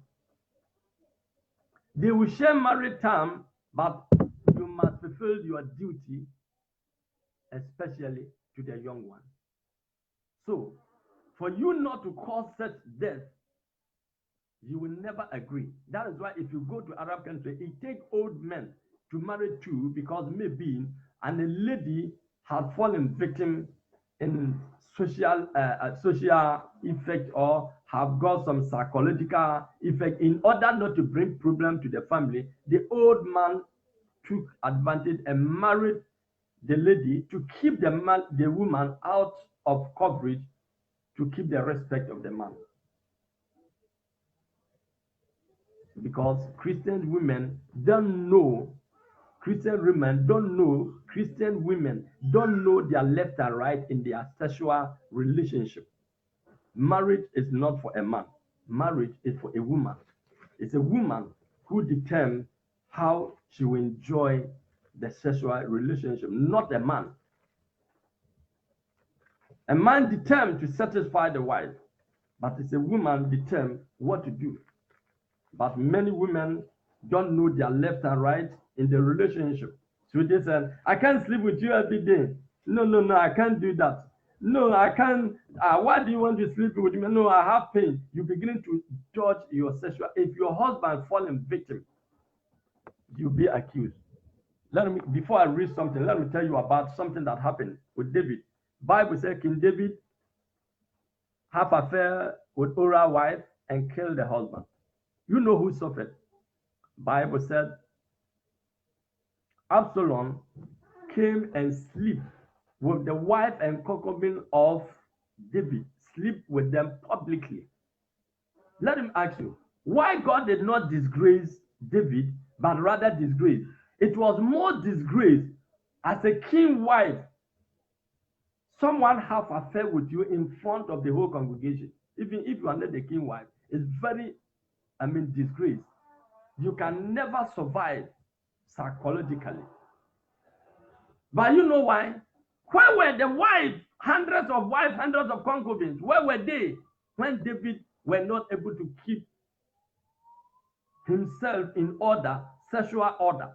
They will share married time, but you must fulfill your duty, especially to the young one. So, for you not to cause such death, you will never agree. That is why if you go to Arab country, it takes old men to marry 2 because maybe a lady has fallen victim in social effect or have got some psychological effect. In order not to bring problem to the family, the old man took advantage and married the lady to keep the woman out of coverage, to keep the respect of the man. Because Christian women don't know Christian women don't know their left and right in their sexual relationship. Marriage is not for a man. marriage is for a woman. It's a woman who determines how she will enjoy the sexual relationship, not a man. A man determined to satisfy the wife, but it's a woman determined what to do. But many women don't know their left and right in the relationship. So they said, I can't sleep with you every day. No, I can't do that. No, I can't. Why do you want to sleep with me? No, I have pain. You begin to judge your sexual. If your husband fallen victim, you'll be accused. Before I read something, let me tell you about something that happened with David. Bible said King David have affair with Uriah's wife and killed the husband. You know who suffered? Bible said Absalom came and sleep with the wife and concubine of David, sleep with them publicly. Let him ask you, why God did not disgrace David, but rather disgrace? It was more disgrace as a king wife. Someone have affair with you in front of the whole congregation. Even if you are not the king wife, it's very, disgrace. You can never survive psychologically. But you know why? Where were the wives, hundreds of concubines? Where were they when David were not able to keep himself in order, sexual order?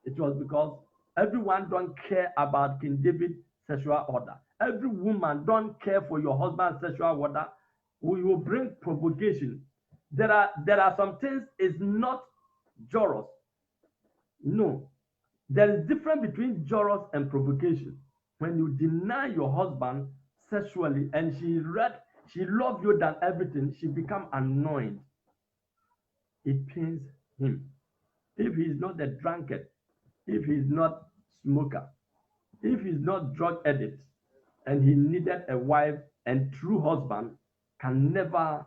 It was because everyone don't care about King David's sexual order. Every woman don't care for your husband's sexual order. We will bring provocation. There are some things is not joros. No. There is difference between joros and provocation. When you deny your husband sexually and she loves you than everything, she become annoyed. It pains him. If he is not a drunkard, if he is not smoker, if he is not drug addict, and he needed a wife, and true husband can never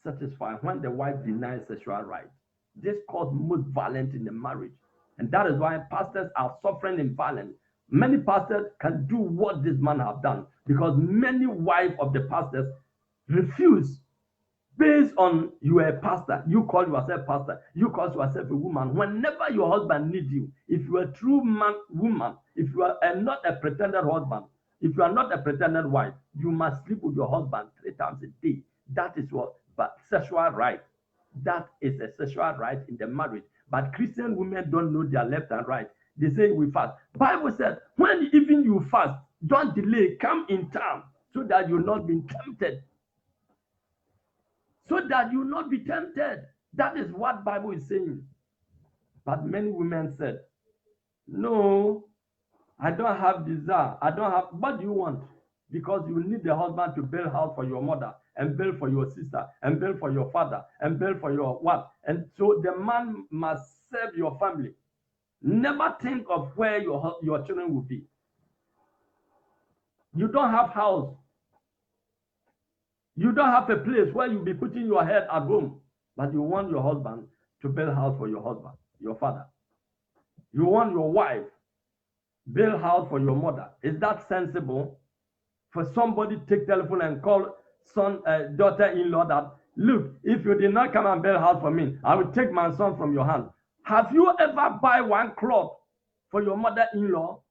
satisfy when the wife denies sexual right. This causes most violence in the marriage. And that is why pastors are suffering in violence. Many pastors can do what this man have done because many wives of the pastors refuse. Based on you are a pastor, you call yourself pastor, you call yourself a woman. Whenever your husband needs you, if you are a true woman, if you are not a pretended husband, if you are not a pretended wife, you must sleep with your husband 3 times a day. That is what, but sexual right. That is a sexual right in the marriage. But Christian women don't know their left and right. They say we fast. Bible says, when even you fast, don't delay, come in time so that you'll not be tempted. So that you will not be tempted. That is what Bible is saying. But many women said, no, I don't have desire. I don't have, what do you want? Because you need the husband to build house for your mother and build for your sister and build for your father and build for your what? And so the man must serve your family. Never think of where your children will be. You don't have house. You don't have a place where you'll be putting your head at home, but you want your husband to build house for your husband, your father. You want your wife build house for your mother. Is that sensible? For somebody to take telephone and call daughter-in-law that, look, if you did not come and build house for me, I will take my son from your hand. Have you ever buy one cloth for your mother-in-law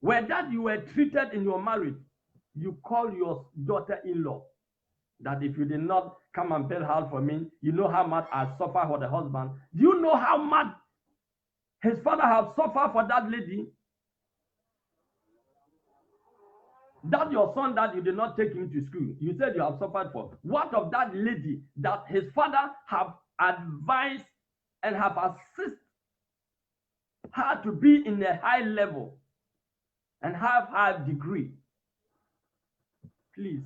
where that you were treated in your marriage? You call your daughter-in-law that if you did not come and build house for me, you know how much I suffer for the husband. Do you know how much his father has suffered for that lady? That your son that you did not take him to school, you said you have suffered for. What of that lady that his father have advised and have assisted her to be in a high level and have high degree? Please,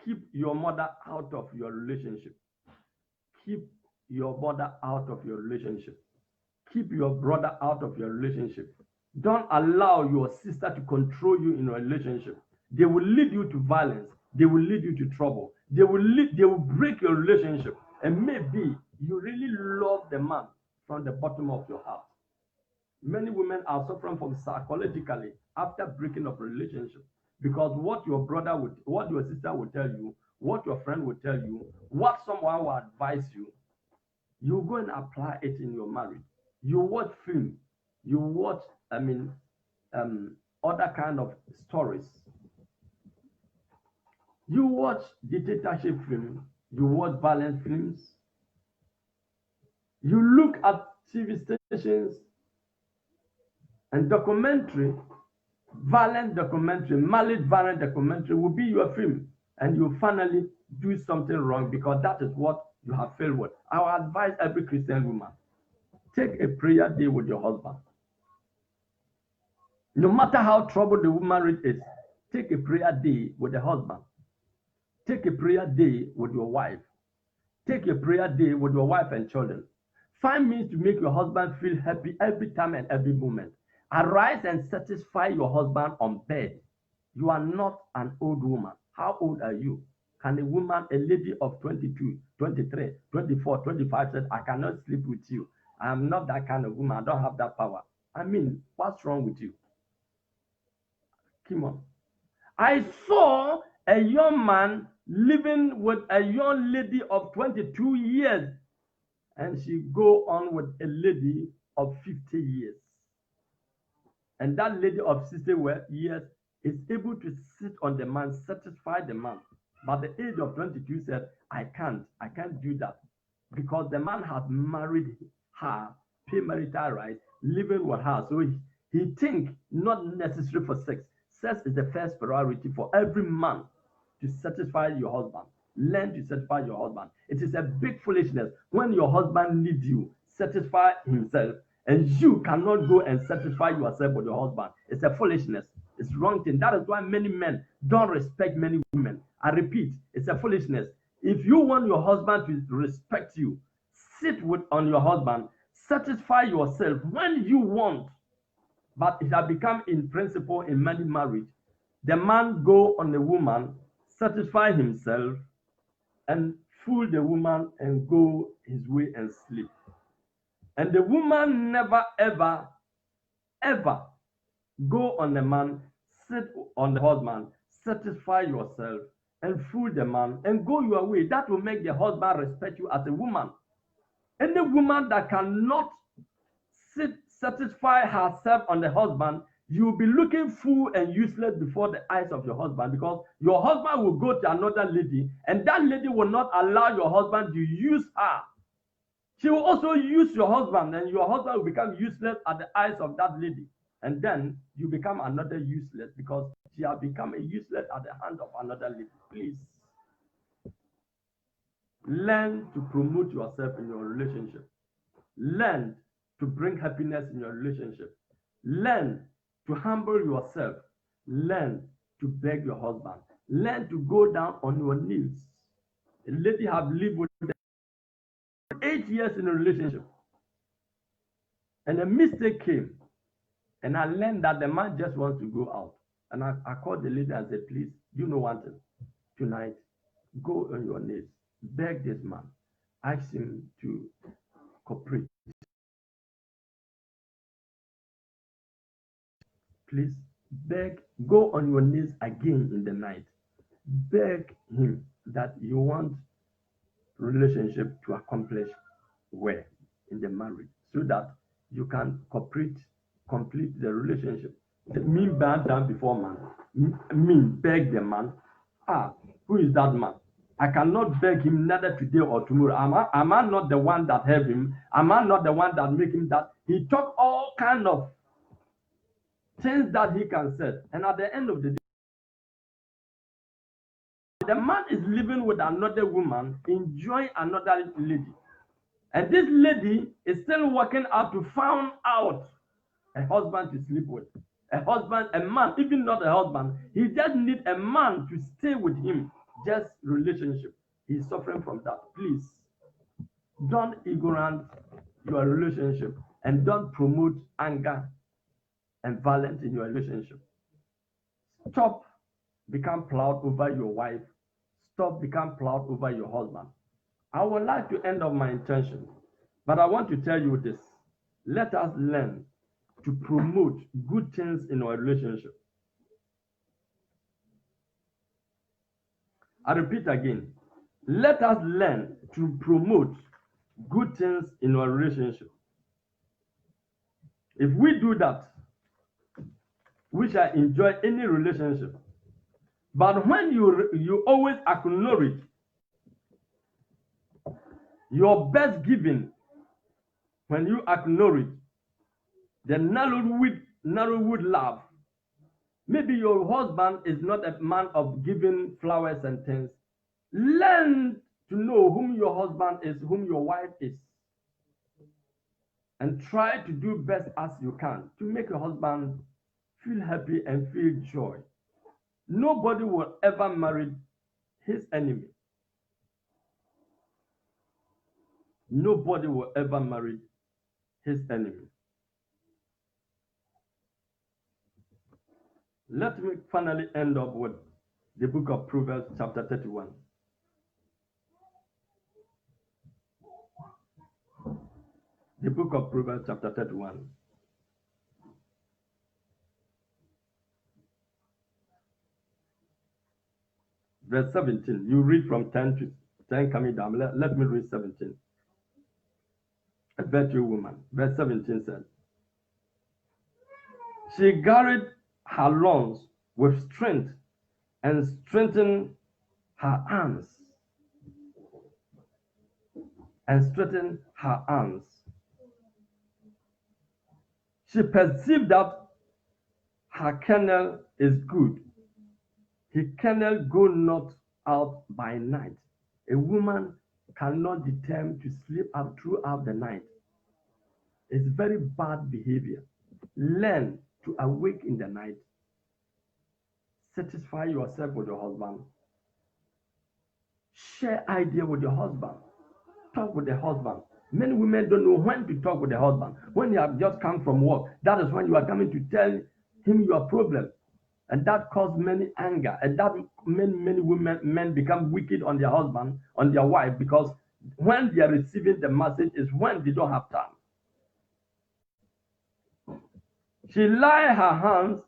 keep your mother out of your relationship. Keep your mother out of your relationship. Keep your brother out of your relationship. Don't allow your sister to control you in a relationship. They will lead you to violence. They will lead you to trouble. They will break your relationship. And maybe you really love the man from the bottom of your heart. Many women are suffering from psychologically after breaking up a relationship because what your sister will tell you what your friend will tell you, what someone will advise you, you go and apply it in your marriage. You watch film, you watch, um, other kind of stories. You watch dictatorship films, you watch violent films, you look at TV stations and documentary, violent documentary, marriage violent documentary will be your film, and you finally do something wrong because that is what you have failed with. I will advise every Christian woman, take a prayer day with your husband. No matter how troubled the marriage is, take a prayer day with the husband. Take a prayer day with your wife. Take a prayer day with your wife and children. Find means to make your husband feel happy every time and every moment. Arise and satisfy your husband on bed. You are not an old woman. How old are you? Can a woman, a lady of 22, 23, 24, 25 say, I cannot sleep with you? I am not that kind of woman. I don't have that power. I mean, what's wrong with you? Come on. I saw a young man living with a young lady of 22 years, and she go on with a lady of 50 years. And that lady of 60 years is able to sit on the man, satisfy the man. But the age of 22 said, I can't do that. Because the man has married her, pay marital rights, living with her. So he think not necessary for sex. Sex is the first priority for every man to satisfy your husband. Learn to satisfy your husband. It is a big foolishness when your husband needs you, satisfy himself, and you cannot go and satisfy yourself with your husband. It's a foolishness. It's wrong thing. That is why many men don't respect many women. I repeat, it's a foolishness. If you want your husband to respect you, sit with on your husband, satisfy yourself when you want. But it has become in principle in many marriage. The man go on the woman, satisfy himself, and fool the woman and go his way and sleep. And the woman never ever go on the man, sit on the husband, satisfy yourself, and fool the man and go your way. That will make the husband respect you as a woman. Any woman that cannot satisfy herself on the husband, you will be looking fool and useless before the eyes of your husband, because your husband will go to another lady and that lady will not allow your husband to use her. She will also use your husband, and your husband will become useless at the eyes of that lady. And then you become another useless because she has become a useless at the hand of another lady. Please learn to promote yourself in your relationship. Learn to bring happiness in your relationship. Learn to humble yourself. Learn to beg your husband. Learn to go down on your knees. A lady have lived with 8 years in a relationship, and a mistake came, and I learned that the man just wants to go out. And I called the lady and said, please, you know one thing, tonight, go on your knees, beg this man, ask him to cooperate. Please beg, go on your knees again in the night. Beg him that you want relationship to accomplish well in the marriage so that you can complete the relationship. Me bow down before man, me beg the man. Who is that man? I cannot beg him neither today or tomorrow. Am I not the one that help him? Am I not the one that make him that? He talk all kind of things that he can say, and at the end of the day, the man is living with another woman, enjoying another lady. And this lady is still working out to find out a husband to sleep with. A husband, a man, even not a husband. He just needs a man to stay with him. Just relationship. He's suffering from that. Please, don't ignorant your relationship and don't promote anger and violence in your relationship. Stop become proud over your wife. Stop become proud over your husband. I would like to end up my intention, but I want to tell you this. Let us learn to promote good things in our relationship. I repeat again. Let us learn to promote good things in our relationship. If we do that, we shall enjoy any relationship. But when you always acknowledge your best giving, when you acknowledge the Narrowwood love, maybe your husband is not a man of giving flowers and things. Learn to know whom your husband is, whom your wife is, and try to do best as you can to make your husband feel happy and feel joy. Nobody will ever marry his enemy. Nobody will ever marry his enemy. Let me finally end up with the book of Proverbs, chapter 31. The book of Proverbs, chapter 31. Verse 17. You read from 10 to 10 coming down. Let me read 17. A virtuous woman. Verse 17 says, she girded her loins with strength and strengthened her arms. And strengthened her arms. She perceived that her kennel is good. His kennel go not out by night. A woman cannot determine to sleep out throughout the night. It's very bad behavior. Learn to awake in the night. Satisfy yourself with your husband. Share idea with your husband. Talk with the husband. Many women don't know when to talk with the husband. When you have just come from work, that is when you are coming to tell him your problem. And that causes many anger. And that many men become wicked on their husband, on their wife, because when they are receiving the message is when they don't have time. She lay her hands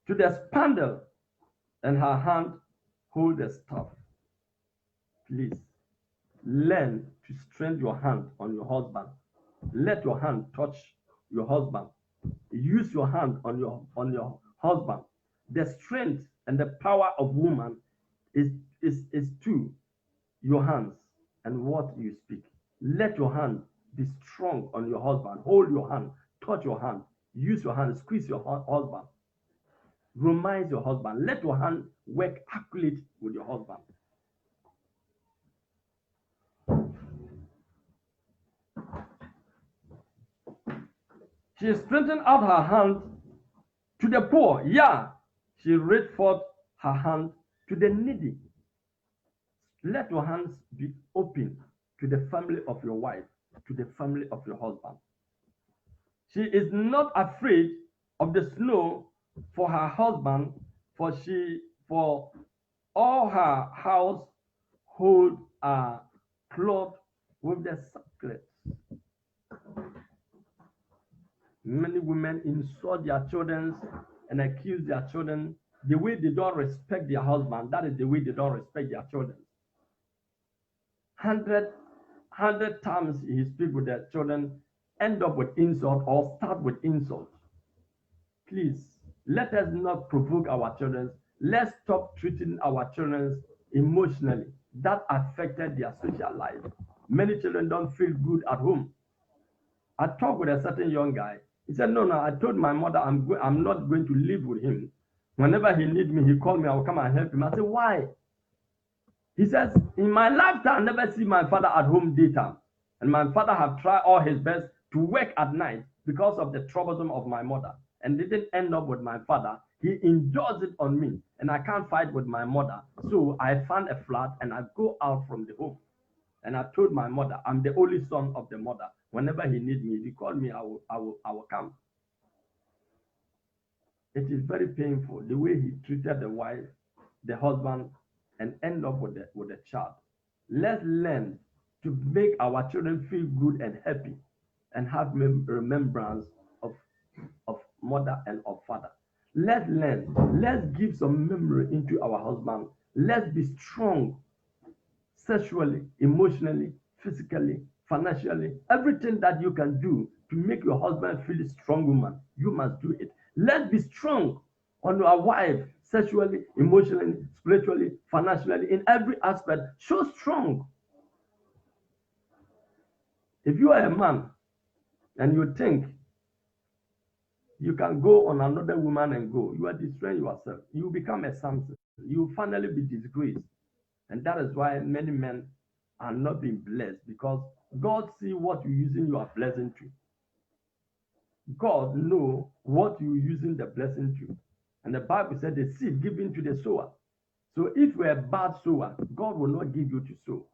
to the spindle and her hand hold the staff. Please learn to strengthen your hand on your husband. Let your hand touch your husband. Use your hand on your husband. The strength and the power of woman is to your hands and what you speak. Let your hand be strong on your husband. Hold your hand, touch your hand, use your hand, squeeze your husband. Remind your husband. Let your hand work accurate with your husband. She straightened out her hand to the poor. Yeah, she reached forth her hand to the needy. Let your hands be open to the family of your wife, to the family of your husband. She is not afraid of the snow for her husband, for all her household are clothed with the sackcloth. Many women insult their children and accuse their children the way they don't respect their husband. That is the way they don't respect their children. 100 times he speaks with their children, end up with insult or start with insult. Please, let us not provoke our children. Let's stop treating our children emotionally. That affected their social life. Many children don't feel good at home. I talked with a certain young guy. He said, no, I told my mother I'm not going to live with him. Whenever he needs me, he called me, I will come and help him. I said, why? He says, in my lifetime, I never see my father at home daytime. And my father have tried all his best to work at night because of the troublesome of my mother. And didn't end up with my father. He enjoys it on me. And I can't fight with my mother. So I found a flat and I go out from the home. And I told my mother, I'm the only son of the mother. Whenever he needs me, he called me, I will come. It is very painful the way he treated the wife, the husband, and end up with the child. Let's learn to make our children feel good and happy and have remembrance of mother and of father. Let's learn. Let's give some memory into our husband. Let's be strong sexually, emotionally, physically, financially. Everything that you can do to make your husband feel a strong woman, you must do it. Let's be strong on your wife sexually, emotionally, spiritually, financially, in every aspect. Show strong. If you are a man and you think you can go on another woman and go, you are destroying yourself. You become a Samson. You will finally be disgraced. And that is why many men are not being blessed, because God see what you're using your blessing to. God know what you're using the blessing to. And the Bible said the seed given to the sower. So if you're a bad sower, God will not give you to sow.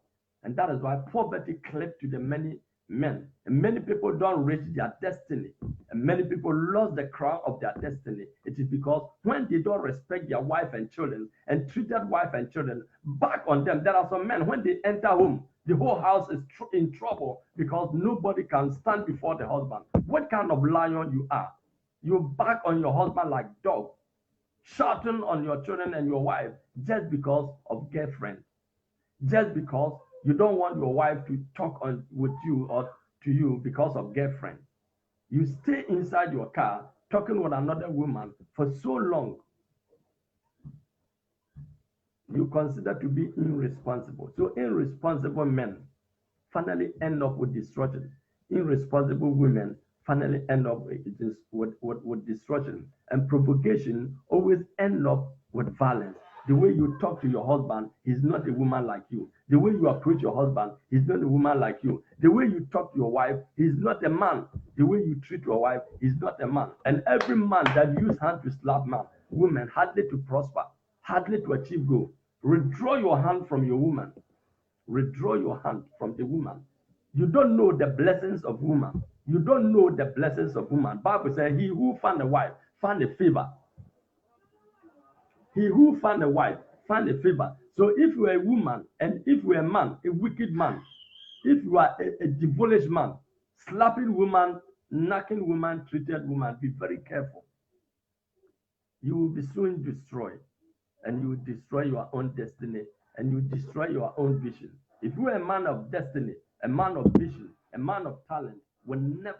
And that is why poverty clept to the many men. And many people don't reach their destiny. And many people lost the crown of their destiny. It is because when they don't respect their wife and children and treated wife and children back on them, there are some men, when they enter home, the whole house is in trouble because nobody can stand before the husband. What kind of lion you are? You back on your husband like dog, shouting on your children and your wife just because of girlfriend, just because you don't want your wife to talk on with you or to you because of girlfriend. You stay inside your car talking with another woman for so long. You consider to be irresponsible. So irresponsible men finally end up with destruction. Irresponsible women finally end up with destruction. And provocation always end up with violence. The way you talk to your husband, he's not a woman like you. The way you approach your husband, he's not a woman like you. The way you talk to your wife, he's not a man. The way you treat your wife, he's not a man. And every man that use hand to slap man, women hardly to prosper, hardly to achieve goal. Withdraw your hand from your woman. Withdraw your hand from the woman. You don't know the blessings of woman. You don't know the blessings of woman. Bible says, he who found a wife found a favor. He who found a wife found a favor. So if you are a woman and if you are a man, a wicked man, if you are a devilish man, slapping woman, knocking woman, treated woman, be very careful. You will be soon destroyed, and you will destroy your own destiny, and you destroy your own vision. If you are a man of destiny, a man of vision, a man of talent, will never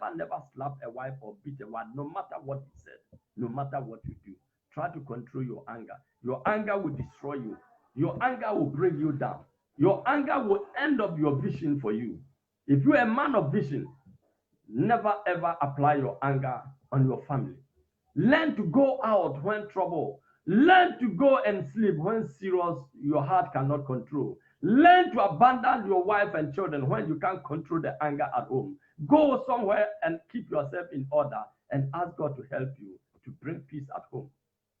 slap a wife or beat a wife, no matter what he said, no matter what you do. Try to control your anger. Your anger will destroy you. Your anger will bring you down. Your anger will end up your vision for you. If you are a man of vision, never ever apply your anger on your family. Learn to go out when trouble. Learn to go and sleep when serious your heart cannot control. Learn to abandon your wife and children when you can't control the anger at home. Go somewhere and keep yourself in order and ask God to help you to bring peace at home.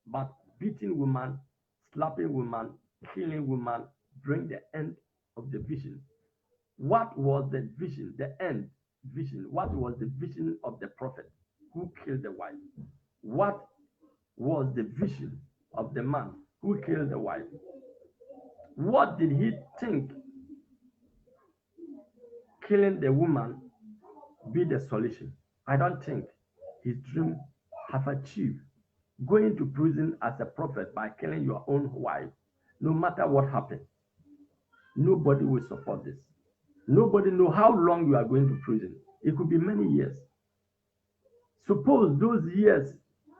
But beating woman, slapping woman, killing woman bring the end of the vision. What was the vision, the end vision? What was the vision of the prophet who killed the wife? What was the vision of the man who killed the wife? What did he think killing the woman be the solution? I don't think his dream have achieved. Going to prison as a prophet by killing your own wife, no matter what happens, nobody will support this. Nobody know how long you are going to prison. It could be many years. Suppose those years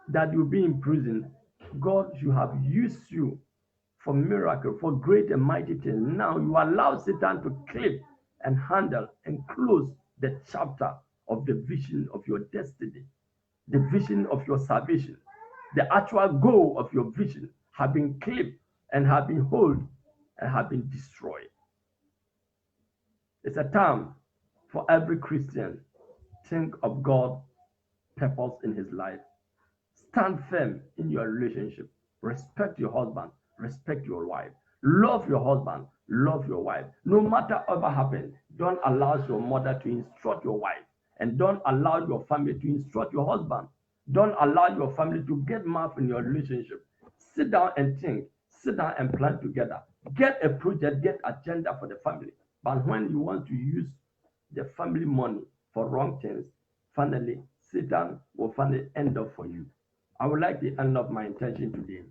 that you'll be in prison, God should have used you for miracle, for great and mighty things. Now you allow Satan to clip and handle and close the chapter of the vision of your destiny, the vision of your salvation. The actual goal of your vision have been clipped and have been held and have been destroyed. It's a time for every Christian think of God's purpose in his life. Stand firm in your relationship. Respect your husband. Respect your wife. Love your husband. Love your wife. No matter what happens, don't allow your mother to instruct your wife. And don't allow your family to instruct your husband. Don't allow your family to get mad in your relationship. Sit down and think. Sit down and plan together. Get a project, get agenda for the family. But when you want to use the family money for wrong things, finally, Satan will finally end up for you. I would like to end up my intention today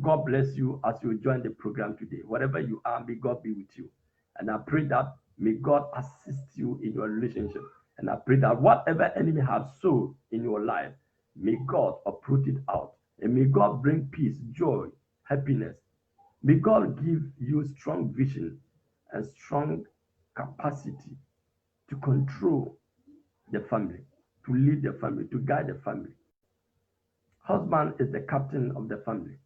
God bless you as you join the program today. Wherever you are, may God be with you. And I pray that may God assist you in your relationship. And I pray that whatever enemy has sowed in your life, may God uproot it out. And may God bring peace, joy, happiness. May God give you strong vision and strong capacity to control the family, to lead the family, to guide the family. Husband is the captain of the family.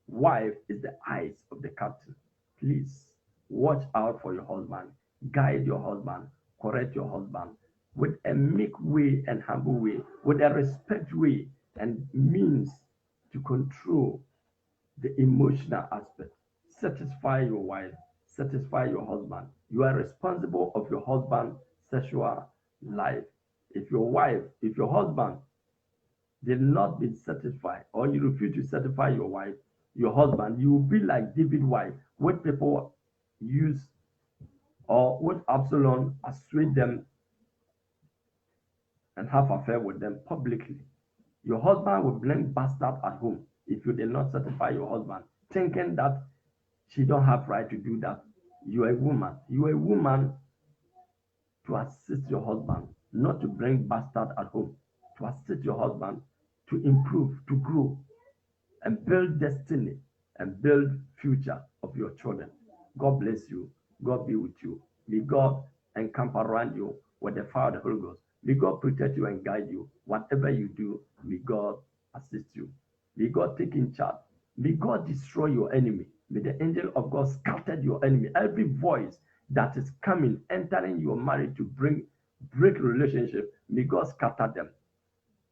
Wife is the eyes of the captain. Please watch out for your husband. Guide your husband. Correct your husband with a meek way and humble way, with a respect way and means to control the emotional aspect. Satisfy your wife, satisfy your husband. You are responsible of your husband's sexual life. If your husband did not be satisfied or you refuse to satisfy your wife, your husband, you will be like David's wife, what people use or what Absalom persuade them and have affair with them publicly. Your husband will blame bastard at home if you did not satisfy your husband, thinking that she don't have right to do that. You are a woman. You are a woman to assist your husband, not to bring bastard at home. To assist your husband to improve, to grow, and build destiny and build future of your children. God bless you. God be with you. May God encamp around you with the fire of the Holy Ghost. May God protect you and guide you. Whatever you do, may God assist you. May God take in charge. May God destroy your enemy. May the angel of God scatter your enemy. Every voice that is coming, entering your marriage to break relationship, may God scatter them.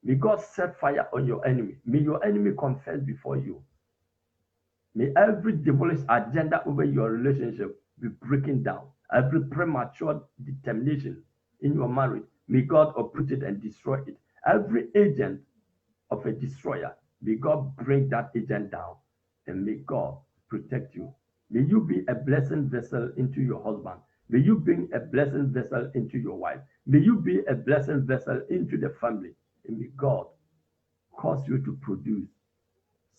May God set fire on your enemy. May your enemy confess before you. May every devilish agenda over your relationship be breaking down. Every premature determination in your marriage, may God uproot it and destroy it. Every agent of a destroyer, may God bring that agent down and may God protect you. May you be a blessing vessel into your husband. May you bring a blessing vessel into your wife. May you be a blessing vessel into the family. And may God cause you to produce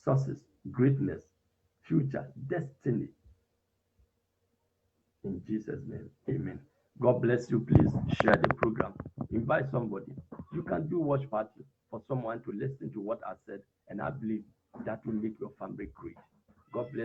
success, greatness, future, destiny. In Jesus' name, amen. God bless you. Please share the program. Invite somebody. You can do watch party for someone to listen to what I said, and I believe that will make your family great. God bless.